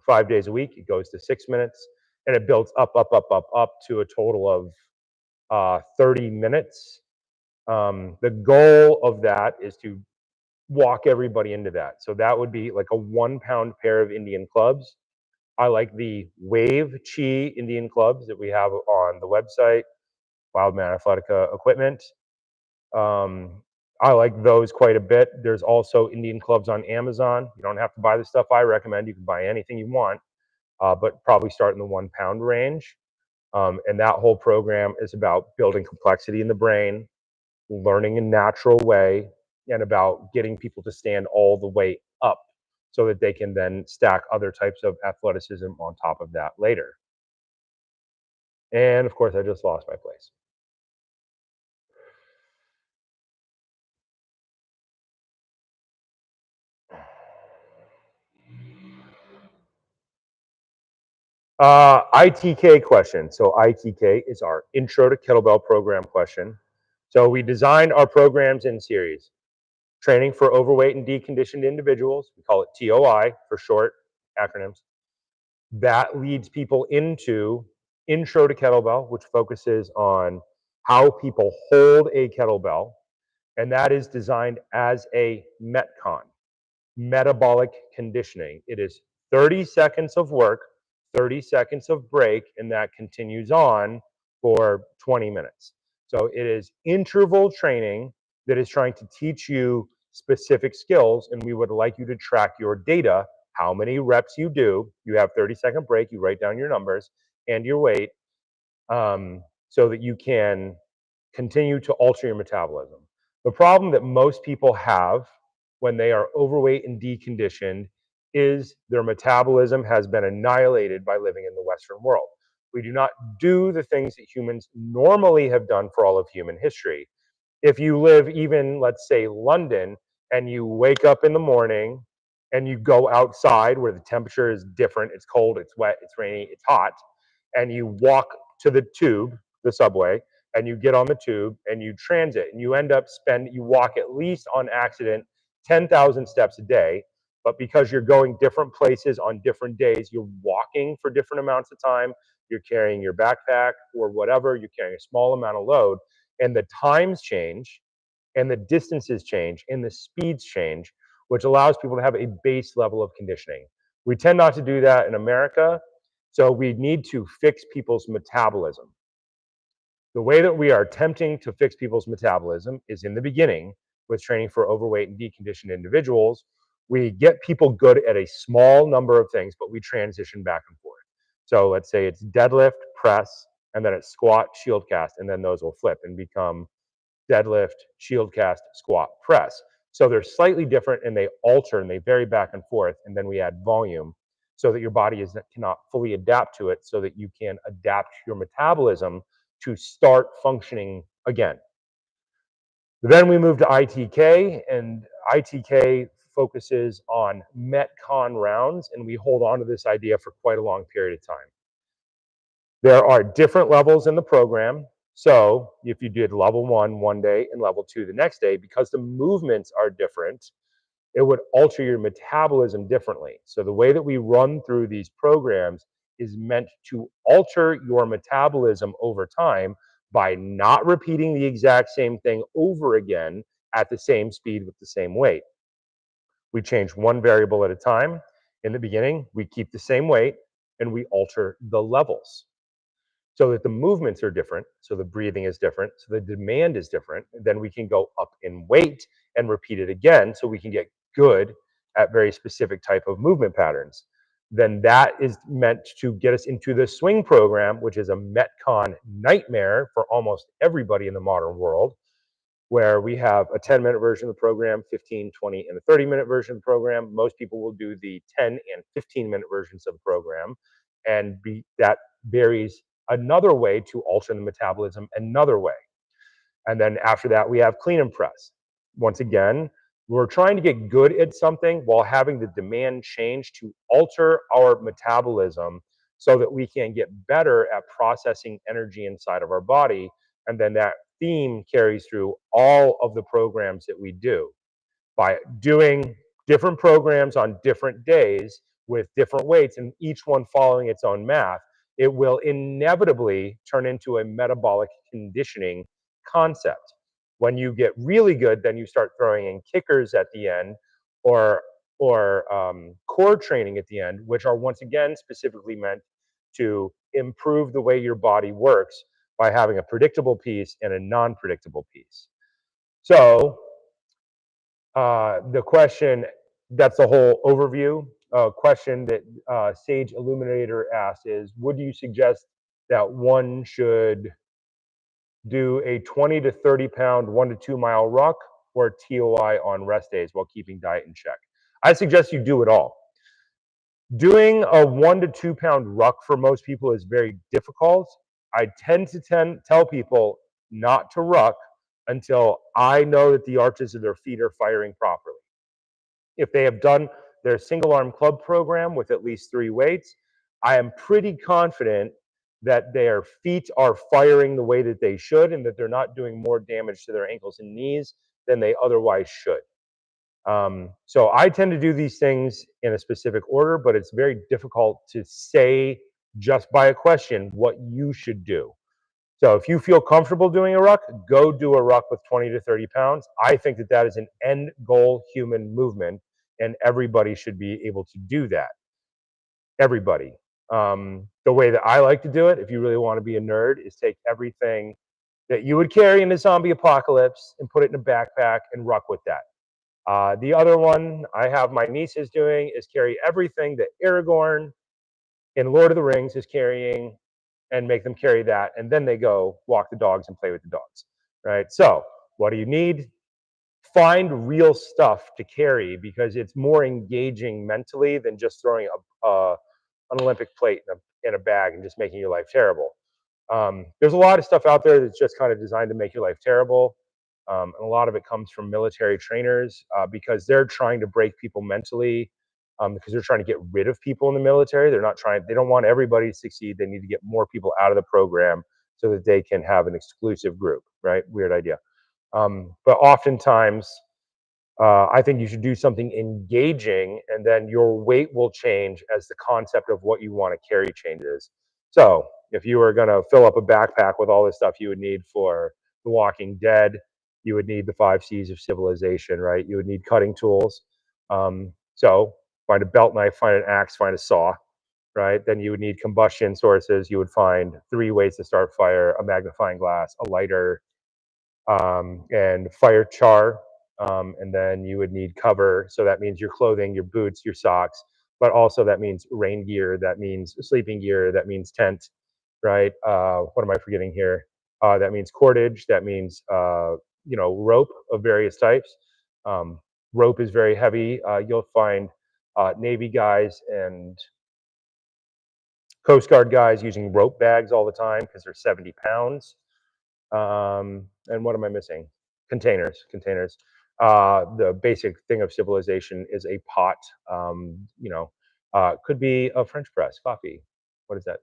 [SPEAKER 1] 5 days a week. It goes to 6 minutes, and it builds up to a total of 30 minutes. The goal of that is to walk everybody into that. So that would be like a 1 pound pair of Indian clubs. I like the Wave Chi Indian clubs that we have on the website, Wildman Athletica equipment. I like those quite a bit. There's also Indian clubs on Amazon. You don't have to buy the stuff I recommend. You can buy anything you want, but probably start in the 1 pound range. And that whole program is about building complexity in the brain, learning a natural way, and about getting people to stand all the way up so that they can then stack other types of athleticism on top of that later. And of course, I just lost my place. ITK question. So ITK is our Intro to Kettlebell program question. So we designed our programs in series. Training for overweight and deconditioned individuals. We call it TOI for short acronyms. That leads people into Intro to Kettlebell, which focuses on how people hold a kettlebell. And that is designed as a Metcon, metabolic conditioning. It is 30 seconds of work, 30 seconds of break, and that continues on for 20 minutes. So it is interval training that is trying to teach you specific skills, and we would like you to track your data, how many reps you do. You have 30-second break, you write down your numbers and your weight, so that you can continue to alter your metabolism. The problem that most people have when they are overweight and deconditioned is their metabolism has been annihilated by living in the Western world. We do not do the things that humans normally have done for all of human history. If you live even, let's say, London, and you wake up in the morning and you go outside where the temperature is different, it's cold, it's wet, it's rainy, it's hot, and you walk to the tube, the subway, and you get on the tube and you transit and you end up you walk at least on accident 10,000 steps a day, but because you're going different places on different days, you're walking for different amounts of time, you're carrying your backpack or whatever, you're carrying a small amount of load, and the times change and the distances change and the speeds change, which allows people to have a base level of conditioning. We tend not to do that in America, so we need to fix people's metabolism. The way that we are attempting to fix people's metabolism is in the beginning with training for overweight and deconditioned individuals. We get people good at a small number of things, but we transition back and forth. So let's say it's deadlift, press, and then it's squat, shield cast, and then those will flip and become deadlift, shield cast, squat, press. So they're slightly different and they alter and they vary back and forth. And then we add volume so that your body cannot fully adapt to it, so that you can adapt your metabolism to start functioning again. Then we move to ITK, and ITK focuses on Metcon rounds, and we hold on to this idea for quite a long period of time. There are different levels in the program. So if you did level 1 one day and level 2 the next day, because the movements are different, it would alter your metabolism differently. So the way that we run through these programs is meant to alter your metabolism over time by not repeating the exact same thing over again at the same speed with the same weight. We change one variable at a time. In the beginning, we keep the same weight and we alter the levels so that the movements are different, so the breathing is different, so the demand is different. Then we can go up in weight and repeat it again so we can get good at very specific type of movement patterns. Then that is meant to get us into the swing program, which is a Metcon nightmare for almost everybody in the modern world, where we have a 10-minute version of the program, 15, 20, and a 30-minute version of the program. Most people will do the 10 and 15-minute versions of the program, and that varies another way to alter the metabolism another way. And then after that, we have clean and press. Once again, we're trying to get good at something while having the demand change to alter our metabolism so that we can get better at processing energy inside of our body. And then that theme carries through all of the programs that we do. By doing different programs on different days with different weights and each one following its own math, it will inevitably turn into a metabolic conditioning concept. When you get really good, then you start throwing in kickers at the end or core training at the end, which are once again specifically meant to improve the way your body works by having a predictable piece and a non-predictable piece. So the question, that's the whole overview. Question that Sage Illuminator asked is, would you suggest that one should do a 20 to 30 pound, 1 to 2 mile ruck or TOI on rest days while keeping diet in check? I suggest you do it all. Doing a 1 to 2 pound ruck for most people is very difficult. I tend to tell people not to ruck until I know that the arches of their feet are firing properly. If they have done their single arm club program with at least 3 weights, I am pretty confident that their feet are firing the way that they should and that they're not doing more damage to their ankles and knees than they otherwise should. So I tend to do these things in a specific order, but it's very difficult to say just by a question what you should do. So if you feel comfortable doing a ruck, go do a ruck with 20 to 30 pounds. I think that that is an end goal human movement, and everybody should be able to do that. Everybody. The way that I like to do it, if you really want to be a nerd, is take everything that you would carry in a zombie apocalypse and put it in a backpack and ruck with that. The other one I have my nieces doing is carry everything that Aragorn in Lord of the Rings is carrying and make them carry that. And then they go walk the dogs and play with the dogs, right? So what do you need? Find real stuff to carry because it's more engaging mentally than just throwing an Olympic plate in a bag and just making your life terrible. There's a lot of stuff out there that's just kind of designed to make your life terrible. And a lot of it comes from military trainers because they're trying to break people mentally because they're trying to get rid of people in the military. They don't want everybody to succeed. They need to get more people out of the program so that they can have an exclusive group, right? Weird idea. But oftentimes, I think you should do something engaging and then your weight will change as the concept of what you want to carry changes. So if you were going to fill up a backpack with all this stuff you would need for The Walking Dead, you would need the 5 C's of civilization, right? You would need cutting tools. So find a belt knife, find an axe, find a saw, right? Then you would need combustion sources. You would find 3 ways to start fire: a magnifying glass, a lighter, and fire char. And then you would need cover. So that means your clothing, your boots, your socks, but also that means rain gear, that means sleeping gear, that means tent, right? What am I forgetting here? That means cordage, that means, rope of various types. Um, Rope is very heavy. You'll find Navy guys and Coast Guard guys using rope bags all the time because they're 70 pounds. And what am I missing? Containers. The basic thing of civilization is a pot. Could be a French press, coffee. What is that?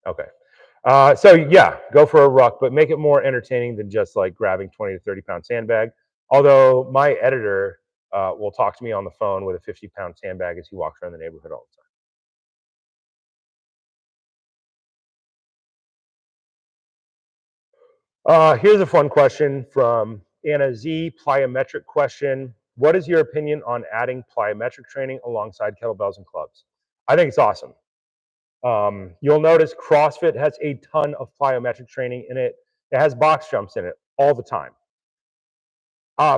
[SPEAKER 1] Okay. So yeah, go for a ruck, but make it more entertaining than just like grabbing 20 to 30 pound sandbag. Although my editor will talk to me on the phone with a 50-pound sandbag as he walks around the neighborhood all the time. Here's a fun question from Anna Z. Plyometric question. What is your opinion on adding plyometric training alongside kettlebells and clubs? I think it's awesome. You'll notice CrossFit has a ton of plyometric training in it. It has box jumps in it all the time.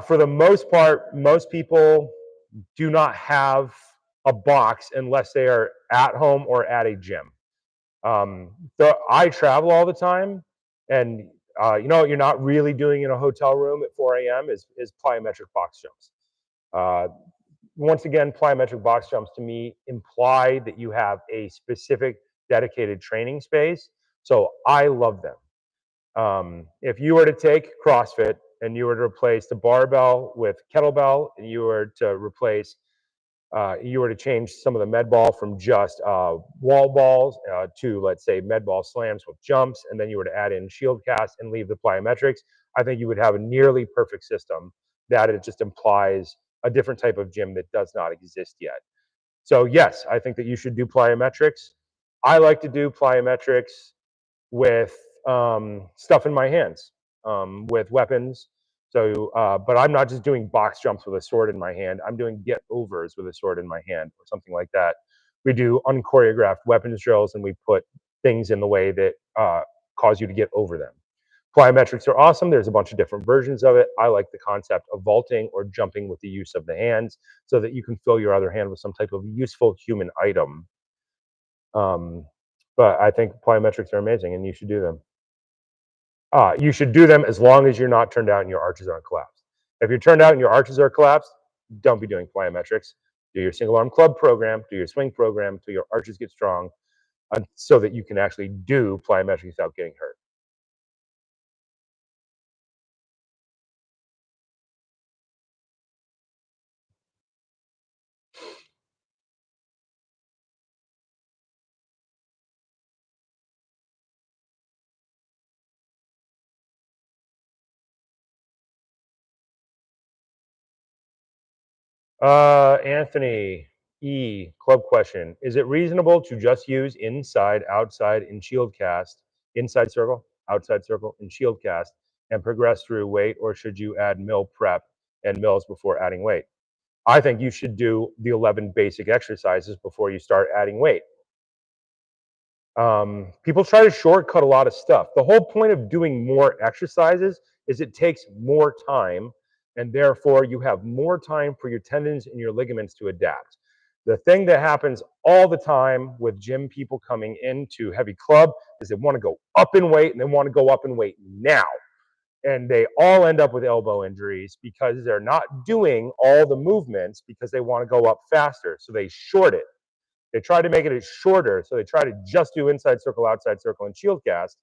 [SPEAKER 1] For the most part, most people do not have a box unless they are at home or at a gym. So I travel all the time, and you're not really doing in a hotel room at 4 a.m. is plyometric box jumps. Uh, Once again, plyometric box jumps to me imply that you have a specific dedicated training space. So I love them. If you were to take CrossFit and you were to replace the barbell with kettlebell, and you were to change some of the med ball from just wall balls to, let's say, med ball slams with jumps, and then you were to add in shield cast and leave the plyometrics, I think you would have a nearly perfect system that it just implies a different type of gym that does not exist yet. So yes, I think that you should do plyometrics. I like to do plyometrics with stuff in my hands, with weapons. So, but I'm not just doing box jumps with a sword in my hand. I'm doing get overs with a sword in my hand or something like that. We do unchoreographed weapons drills and we put things in the way that cause you to get over them. Plyometrics are awesome. There's a bunch of different versions of it. I like the concept of vaulting or jumping with the use of the hands so that you can fill your other hand with some type of useful human item. Um, but I think plyometrics are amazing and you should do them. You should do them as long as you're not turned out and your arches aren't collapsed. If you're turned out and your arches are collapsed, don't be doing plyometrics. Do your single arm club program, do your swing program until your arches get strong, so that you can actually do plyometrics without getting hurt. Anthony E. Club question. Is it reasonable to just use inside, outside, and shield cast, inside circle, outside circle, and shield cast, and progress through weight, or should you add mill prep and mills before adding weight? I think you should do the 11 basic exercises before you start adding weight. People try to shortcut a lot of stuff. The whole point of doing more exercises is it takes more time, and therefore you have more time for your tendons and your ligaments to adapt. The thing that happens all the time with gym people coming into heavy club is they want to go up in weight, and they want to go up in weight now. And they all end up with elbow injuries because they're not doing all the movements because they want to go up faster. So they short it. They try to make it shorter, so they try to just do inside circle, outside circle, and shield cast,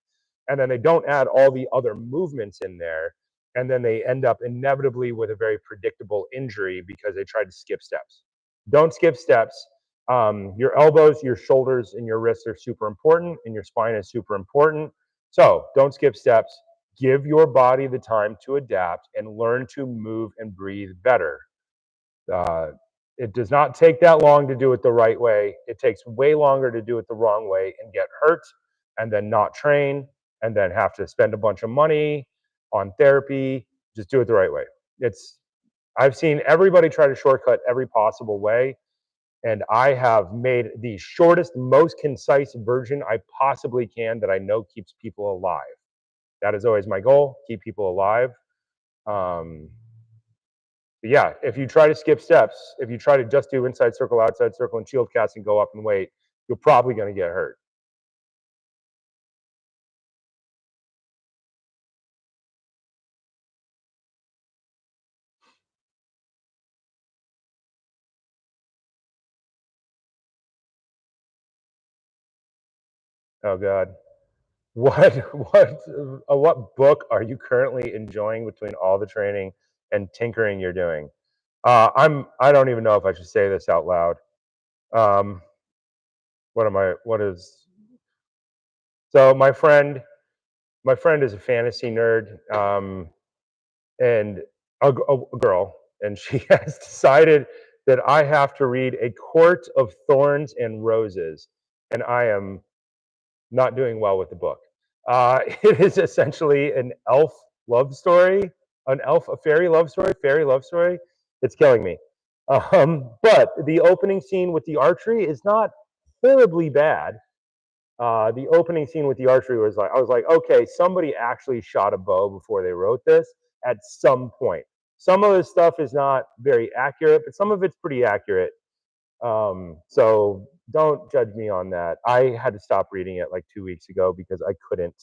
[SPEAKER 1] and then they don't add all the other movements in there, and then they end up inevitably with a very predictable injury because they tried to skip steps. Don't skip steps. Your elbows, your shoulders, and your wrists are super important, and your spine is super important. So don't skip steps. Give your body the time to adapt and learn to move and breathe better. It does not take that long to do it the right way. It takes way longer to do it the wrong way and get hurt and then not train and then have to spend a bunch of money on therapy. Just do it the right way. I've seen everybody try to shortcut every possible way, and I have made the shortest, most concise version I possibly can that I know keeps people alive. That is always my goal, keep people alive. Yeah, if you try to skip steps, if you try to just do inside circle, outside circle, and shield cast and go up in weight, you're probably going to get hurt. Oh God, what book are you currently enjoying between all the training and tinkering you're doing? I don't even know if I should say this out loud. Um, what is? So my friend is a fantasy nerd. And a girl, and she has decided that I have to read A Court of Thorns and Roses, and I am not doing well with the book. It is essentially an elf love story, a fairy love story. It's killing me. But the opening scene with the archery is not horribly bad. The opening scene with the archery was like, I was like, okay, somebody actually shot a bow before they wrote this at some point. Some of the stuff is not very accurate, but some of it's pretty accurate. So don't judge me on that. I had to stop reading it like 2 weeks ago because I couldn't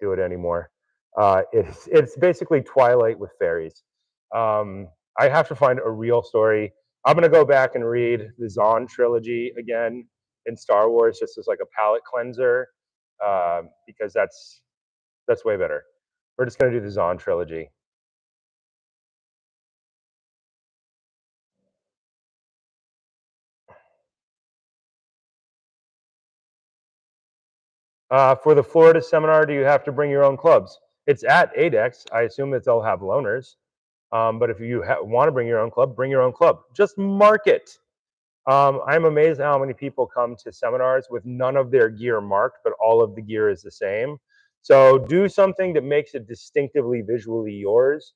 [SPEAKER 1] do it anymore. It's basically Twilight with fairies. I have to find a real story. I'm gonna go back and read the Zahn trilogy again in Star Wars just as like a palate cleanser, because that's way better. We're just gonna do the Zahn trilogy. For the Florida seminar, do you have to bring your own clubs? It's at ADEX. I assume that they'll have loaners. But if you want to bring your own club, bring your own club. Just mark it. I'm amazed at how many people come to seminars with none of their gear marked, but all of the gear is the same. So do something that makes it distinctively visually yours.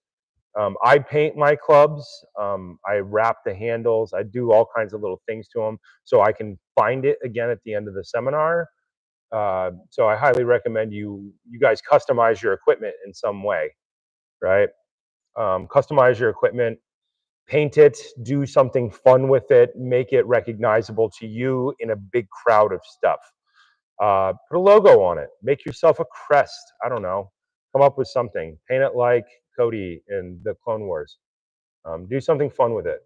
[SPEAKER 1] I paint my clubs. I wrap the handles. I do all kinds of little things to them so I can find it again at the end of the seminar. So I highly recommend you guys customize your equipment in some way, right? Customize your equipment, paint it, do something fun with it, make it recognizable to you in a big crowd of stuff. Put a logo on it, make yourself a crest. I don't know, come up with something. Paint it like Cody in the Clone Wars. Do something fun with it.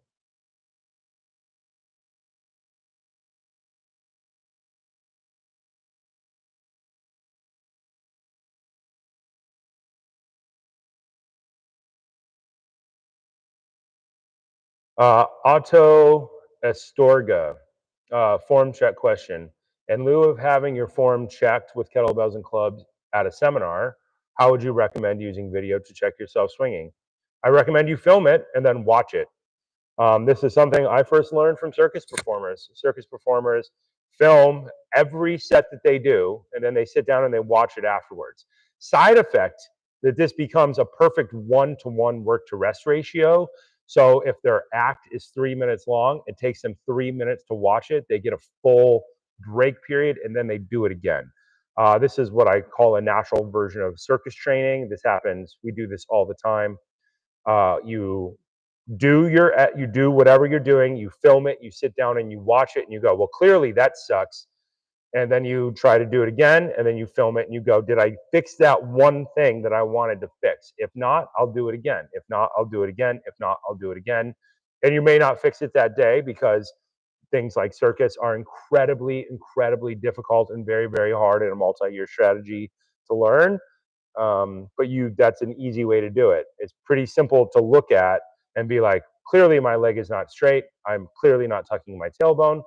[SPEAKER 1] Otto Astorga, form check question. In lieu of having your form checked with kettlebells and clubs at a seminar, how would you recommend using video to check yourself swinging? I recommend you film it and then watch it. This is something I first learned from circus performers. Circus performers film every set that they do, and then they sit down and they watch it afterwards. Side effect that this becomes a perfect 1-to-1 work to rest ratio. So if their act is 3 minutes long, it takes them 3 minutes to watch it. They get a full break period, and then they do it again. This is what I call a natural version of circus training. This happens, we do this all the time. You do whatever you're doing, you film it, you sit down and you watch it and you go, well, clearly that sucks. And then you try to do it again, and then you film it and you go, did I fix that one thing that I wanted to fix? If not, I'll do it again. If not, I'll do it again. If not, I'll do it again. And you may not fix it that day because things like circus are incredibly, incredibly difficult and very, very hard in a multi-year strategy to learn. But that's an easy way to do it. It's pretty simple to look at and be like, clearly my leg is not straight. I'm clearly not tucking my tailbone.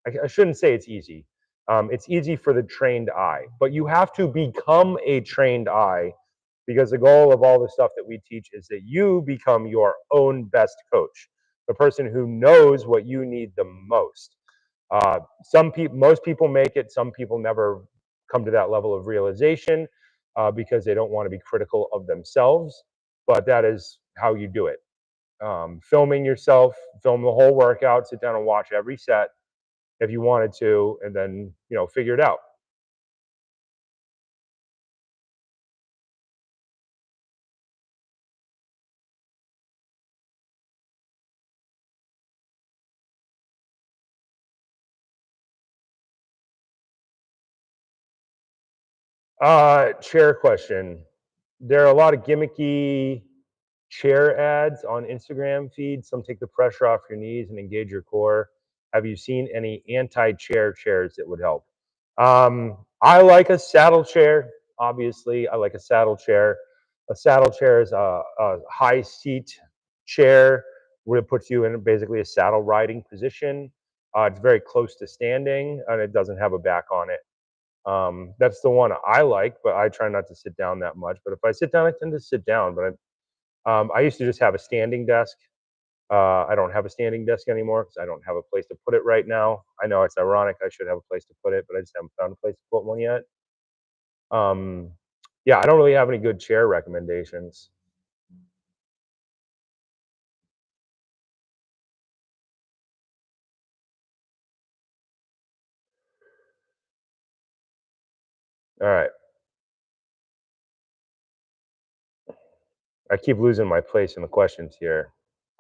[SPEAKER 1] I shouldn't say it's easy. It's easy for the trained eye, but you have to become a trained eye, because the goal of all the stuff that we teach is that you become your own best coach, the person who knows what you need the most. Most people make it. Some people never come to that level of realization because they don't want to be critical of themselves. But that is how you do it. Filming yourself, film the whole workout, sit down and watch every set if you wanted to, and then figure it out. Chair question. There are a lot of gimmicky chair ads on Instagram feeds. Some take the pressure off your knees and engage your core. Have you seen any anti-chair chairs that would help? I like a saddle chair. Obviously, I like a saddle chair. A saddle chair is a high seat chair where it puts you in basically a saddle riding position. It's very close to standing, and it doesn't have a back on it. That's the one I like, but I try not to sit down that much. But if I sit down, I tend to sit down. But I used to just have a standing desk. I don't have a standing desk anymore because I don't have a place to put it right now. I know it's ironic. I should have a place to put it, but I just haven't found a place to put one yet. Yeah, I don't really have any good chair recommendations. All right. I keep losing my place in the questions here.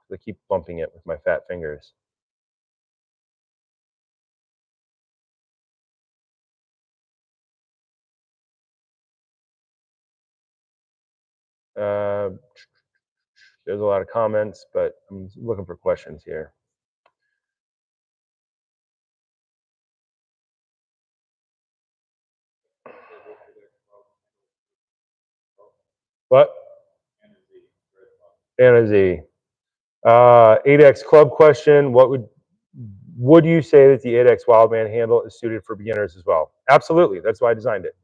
[SPEAKER 1] I keep bumping it with my fat fingers. Uh, there's a lot of comments, but I'm looking for questions here. What? Anna Z. 8X club question. Would you say that the 8X Wildman handle is suited for beginners as well? Absolutely. That's why I designed it.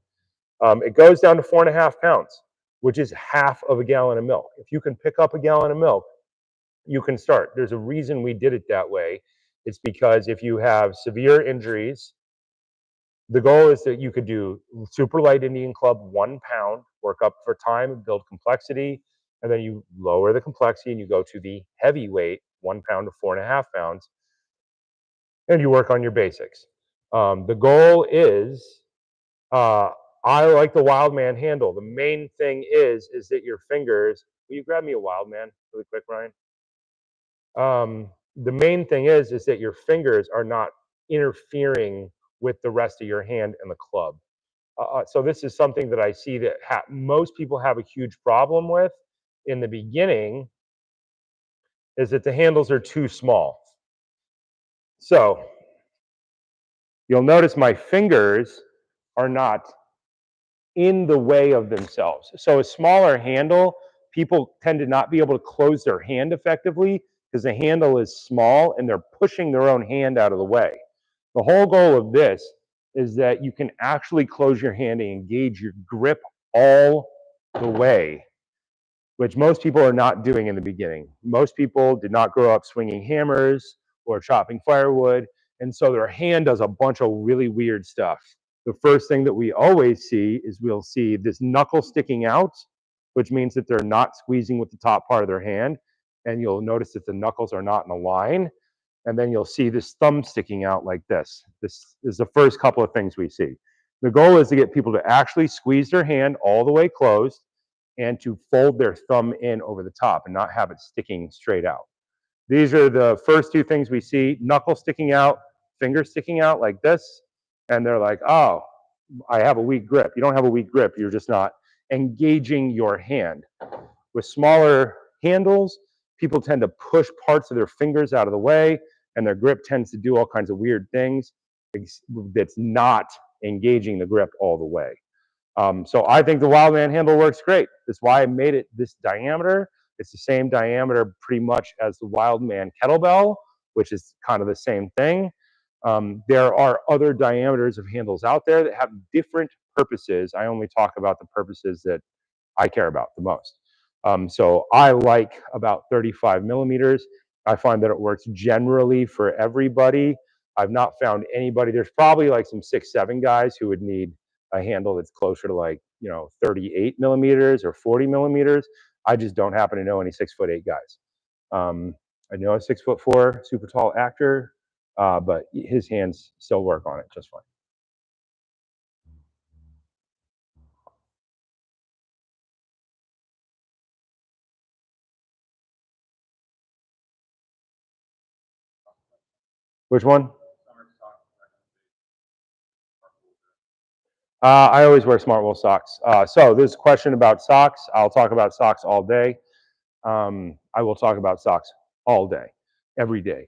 [SPEAKER 1] It goes down to 4.5 pounds, which is half of a gallon of milk. If you can pick up a gallon of milk, you can start. There's a reason we did it that way. It's because if you have severe injuries, the goal is that you could do super light Indian club, 1 pound, work up for time and build complexity. And then you lower the complexity and you go to the heavyweight, 1 pound to 4.5 pounds, and you work on your basics. The goal is, I like the Wildman handle. The main thing is that your fingers, will you grab me a Wildman really quick, Ryan? The main thing is that your fingers are not interfering with the rest of your hand and the club. So this is something that I see that most people have a huge problem with in the beginning, is that the handles are too small. So you'll notice my fingers are not in the way of themselves. So a smaller handle, people tend to not be able to close their hand effectively because the handle is small and they're pushing their own hand out of the way. The whole goal of this is that you can actually close your hand and engage your grip all the way. which most people are not doing in the beginning. Most people did not grow up swinging hammers or chopping firewood, and so their hand does a bunch of really weird stuff. The first thing that we always see is we'll see this knuckle sticking out, which means that they're not squeezing with the top part of their hand, and you'll notice that the knuckles are not in a line, and then you'll see this thumb sticking out like this. This is the first couple of things we see. The goal is to get people to actually squeeze their hand all the way closed and to fold their thumb in over the top and not have it sticking straight out. These are the first two things we see: knuckle sticking out, finger sticking out like this, and they're like, oh, I have a weak grip. You don't have a weak grip, you're just not engaging your hand. With smaller handles, people tend to push parts of their fingers out of the way, and their grip tends to do all kinds of weird things that's not engaging the grip all the way. So I think the Wildman handle works great. That's why I made it this diameter. It's the same diameter pretty much as the Wildman kettlebell, which is kind of the same thing. There are other diameters of handles out there that have different purposes. I only talk about the purposes that I care about the most. So I like about 35 millimeters. I find that it works generally for everybody. I've not found anybody, there's probably like some 6'7" guys who would need a handle that's closer to like, 38 millimeters or 40 millimeters. I just don't happen to know any 6'8" guys. I know a 6'4" super tall actor, but his hands still work on it just fine. Which one? I always wear Smartwool socks. So there's a question about socks. I'll talk about socks all day. I will talk about socks all day, every day.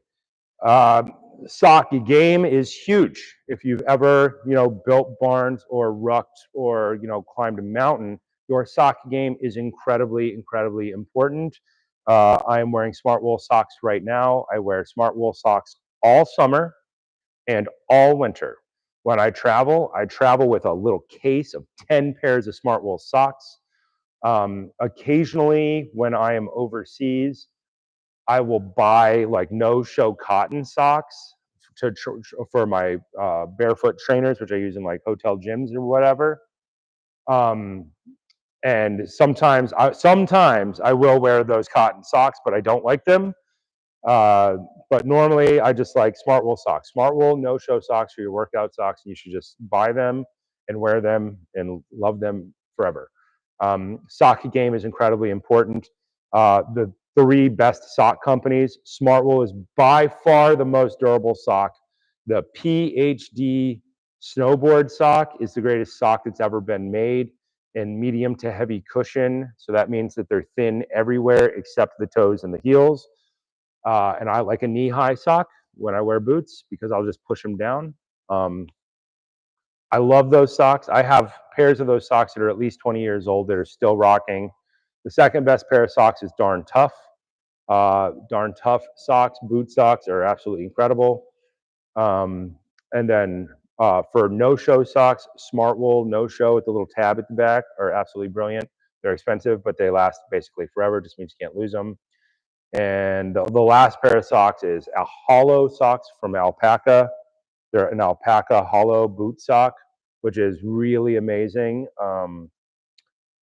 [SPEAKER 1] Sock game is huge. If you've ever, built barns or rucked or, climbed a mountain, your sock game is incredibly, incredibly important. I am wearing Smartwool socks right now. I wear Smartwool socks all summer and all winter. When I travel with a little case of 10 pairs of Smartwool socks. Occasionally, when I am overseas, I will buy like no-show cotton socks for my barefoot trainers, which I use in like hotel gyms or whatever. And sometimes I will wear those cotton socks, but I don't like them. But normally I just like Smartwool socks. Smartwool no-show socks are your workout socks, and you should just buy them and wear them and love them forever. Sock game is incredibly important. The 3 best sock companies, Smartwool is by far the most durable sock. The PhD snowboard sock is the greatest sock that's ever been made in medium to heavy cushion. So that means that they're thin everywhere except the toes and the heels. And I like a knee-high sock when I wear boots because I'll just push them down. I love those socks. I have pairs of those socks that are at least 20 years old that are still rocking. The second best pair of socks is Darn Tough. Darn Tough socks, boot socks are absolutely incredible. And then for no-show socks, Smartwool no-show with the little tab at the back are absolutely brilliant. They're expensive, but they last basically forever. Just means you can't lose them. And the last pair of socks is a hollow socks from Alpaca. They're an Alpaca hollow boot sock, which is really amazing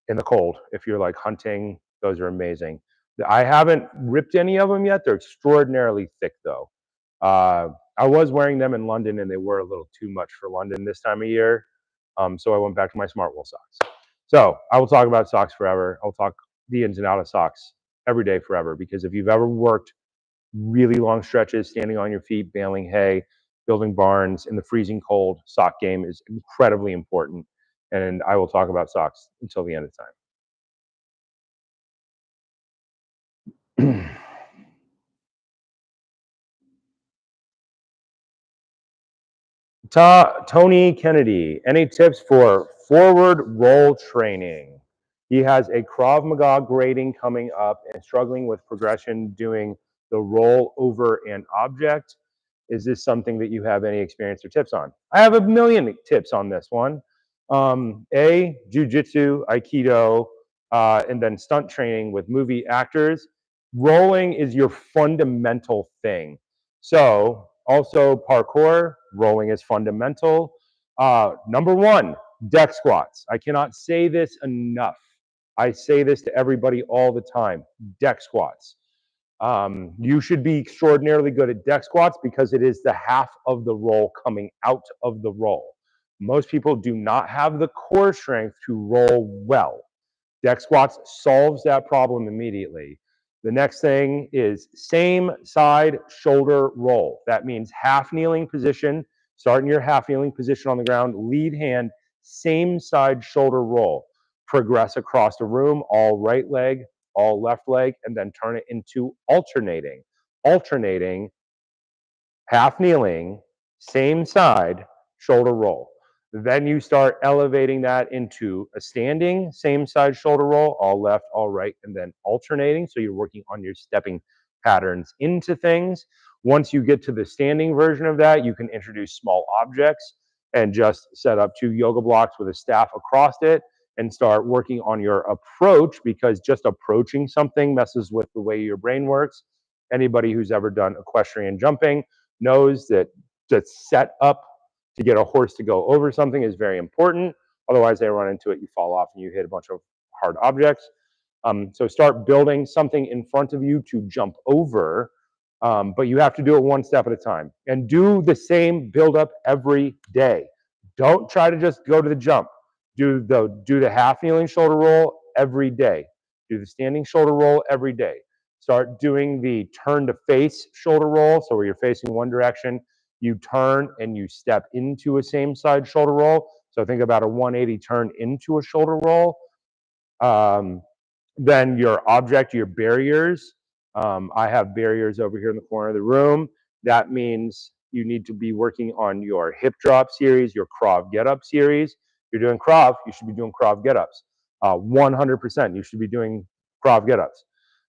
[SPEAKER 1] in the cold. If you're like hunting, those are amazing. I haven't ripped any of them yet. They're extraordinarily thick though. I was wearing them in London and they were a little too much for London this time of year. So I went back to my Smartwool socks. So I will talk about socks forever. I'll talk the ins and outs of socks every day forever, because if you've ever worked really long stretches, standing on your feet, baling hay, building barns in the freezing cold, sock game is incredibly important. And I will talk about socks until the end of time. Tony Kennedy, any tips for forward roll training? He has a Krav Maga grading coming up and struggling with progression doing the roll over an object. Is this something that you have any experience or tips on? I have a million tips on this one. Jiu-jitsu, Aikido, and then stunt training with movie actors. Rolling is your fundamental thing. So also parkour, rolling is fundamental. Number one, deck squats. I cannot say this enough. I say this to everybody all the time. Deck squats. You should be extraordinarily good at deck squats because it is the half of the roll coming out of the roll. Most people do not have the core strength to roll well. Deck squats solves that problem immediately. The next thing is same side shoulder roll. That means half kneeling position. Start in your half kneeling position on the ground, lead hand, same side shoulder roll. Progress across the room, all right leg, all left leg, and then turn it into alternating. Alternating, half kneeling, same side, shoulder roll. Then you start elevating that into a standing, same side shoulder roll, all left, all right, and then alternating. So you're working on your stepping patterns into things. Once you get to the standing version of that, you can introduce small objects and just set up 2 yoga blocks with a staff across it and start working on your approach, because just approaching something messes with the way your brain works. Anybody who's ever done equestrian jumping knows that to set up to get a horse to go over something is very important. Otherwise, they run into it, you fall off, and you hit a bunch of hard objects. So start building something in front of you to jump over, but you have to do it one step at a time. And do the same build-up every day. Don't try to just go to the jump. Do the half kneeling shoulder roll every day. Do the standing shoulder roll every day. Start doing the turn to face shoulder roll. So where you're facing one direction, you turn and you step into a same side shoulder roll. So think about a 180 turn into a shoulder roll. Then your object, your barriers. I have barriers over here in the corner of the room. That means you need to be working on your hip drop series, your Krav Get-Up series. If you're doing Krav, you should be doing Krav Get-Ups. 100%, you should be doing Krav Get-Ups.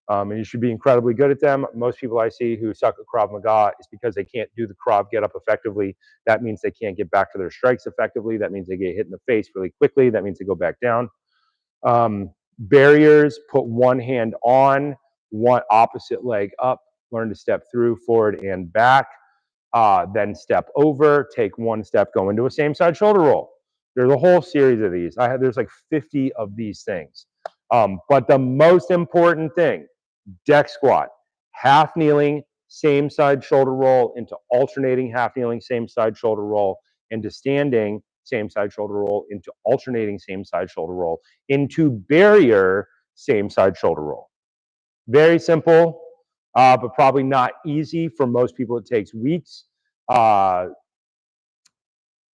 [SPEAKER 1] And you should be incredibly good at them. Most people I see who suck at Krav Maga is because they can't do the Krav Get-Up effectively. That means they can't get back to their strikes effectively. That means they get hit in the face really quickly. That means they go back down. Barriers, put one hand on, one opposite leg up, learn to step through, forward and back, then step over, take one step, go into a same side shoulder roll. There's a whole series of these. There's like 50 of these things. But the most important thing, deck squat, half kneeling, same side shoulder roll into alternating half kneeling, same side shoulder roll into standing, same side shoulder roll into alternating same side shoulder roll into barrier, same side shoulder roll. Very simple, but probably not easy. For most people, it takes weeks.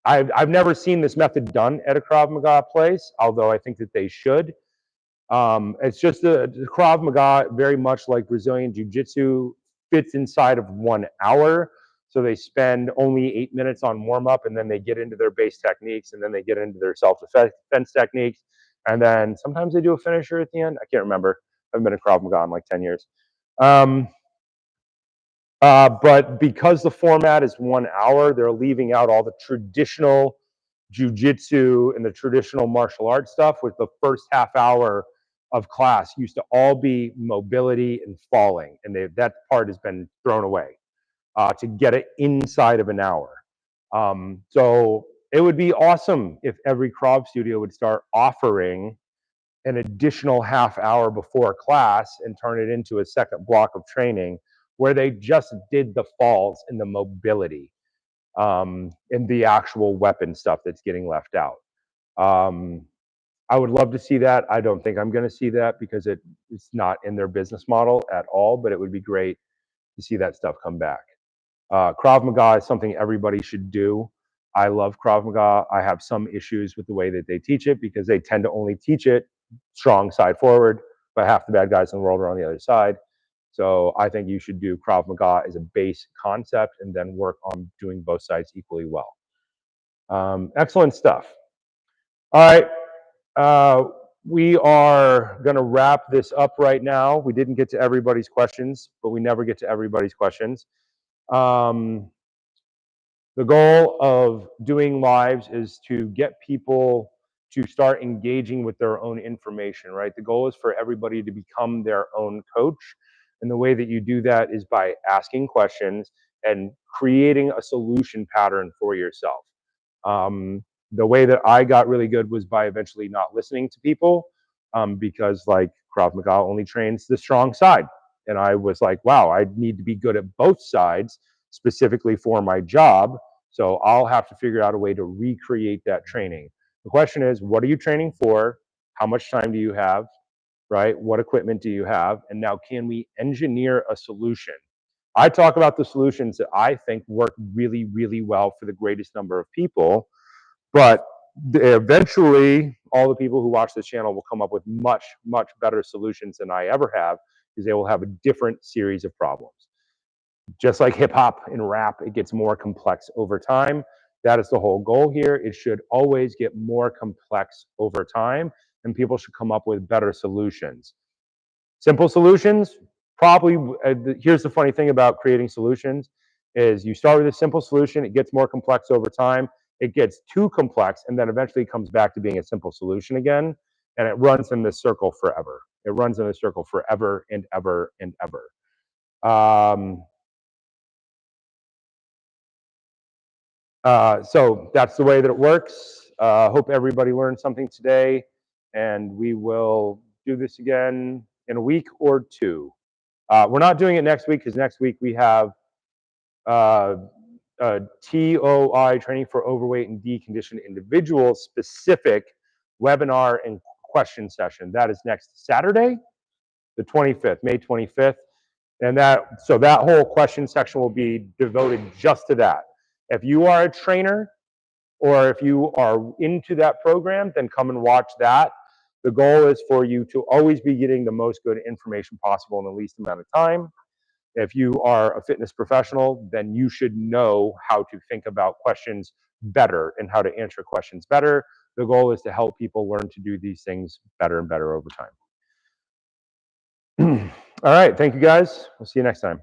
[SPEAKER 1] I've never seen this method done at a Krav Maga place, although I think that they should. It's just the Krav Maga, very much like Brazilian Jiu-Jitsu, fits inside of 1 hour. So they spend only 8 minutes on warm-up, and then they get into their base techniques, and then they get into their self-defense techniques. And then sometimes they do a finisher at the end. I can't remember. I've been a Krav Maga in like 10 years. But because the format is 1 hour, they're leaving out all the traditional jiu-jitsu and the traditional martial arts stuff, with the first half hour of class used to all be mobility and falling. And that part has been thrown away to get it inside of an hour. So it would be awesome if every Krav studio would start offering an additional half hour before class and turn it into a second block of training where they just did the falls and the mobility and the actual weapon stuff that's getting left out. I would love to see that. I don't think I'm going to see that because it's not in their business model at all, but it would be great to see that stuff come back. Krav Maga is something everybody should do. I love Krav Maga. I have some issues with the way that they teach it because they tend to only teach it strong side forward, but half the bad guys in the world are on the other side. So I think you should do Krav Maga as a base concept and then work on doing both sides equally well. Excellent stuff. All right. We are going to wrap this up right now. We didn't get to everybody's questions, but we never get to everybody's questions. The goal of doing lives is to get people to start engaging with their own information, right? The goal is for everybody to become their own coach. And the way that you do that is by asking questions and creating a solution pattern for yourself. The way that I got really good was by eventually not listening to people, because like Krav Maga only trains the strong side. And I was like, wow, I need to be good at both sides specifically for my job. So I'll have to figure out a way to recreate that training. The question is, what are you training for? How much time do you have? Right? What equipment do you have? And now can we engineer a solution? I talk about the solutions that I think work really, really well for the greatest number of people, but eventually all the people who watch this channel will come up with much, much better solutions than I ever have, because they will have a different series of problems. Just like hip hop and rap, it gets more complex over time. That is the whole goal here. It should always get more complex over time, and people should come up with better solutions. Simple solutions, probably, here's the funny thing about creating solutions, is you start with a simple solution, it gets more complex over time, it gets too complex, and then eventually comes back to being a simple solution again, and it runs in this circle forever. It runs in this circle forever and ever and ever. So that's the way that it works. Hope everybody learned something today, and we will do this again in a week or two. We're not doing it next week, because next week we have a TOI, training for overweight and deconditioned individuals specific webinar and question session. That is next Saturday, the 25th, May 25th. And so that whole question section will be devoted just to that. If you are a trainer or if you are into that program, then come and watch that. The goal is for you to always be getting the most good information possible in the least amount of time. If you are a fitness professional, then you should know how to think about questions better and how to answer questions better. The goal is to help people learn to do these things better and better over time. All right, thank you guys. We'll see you next time.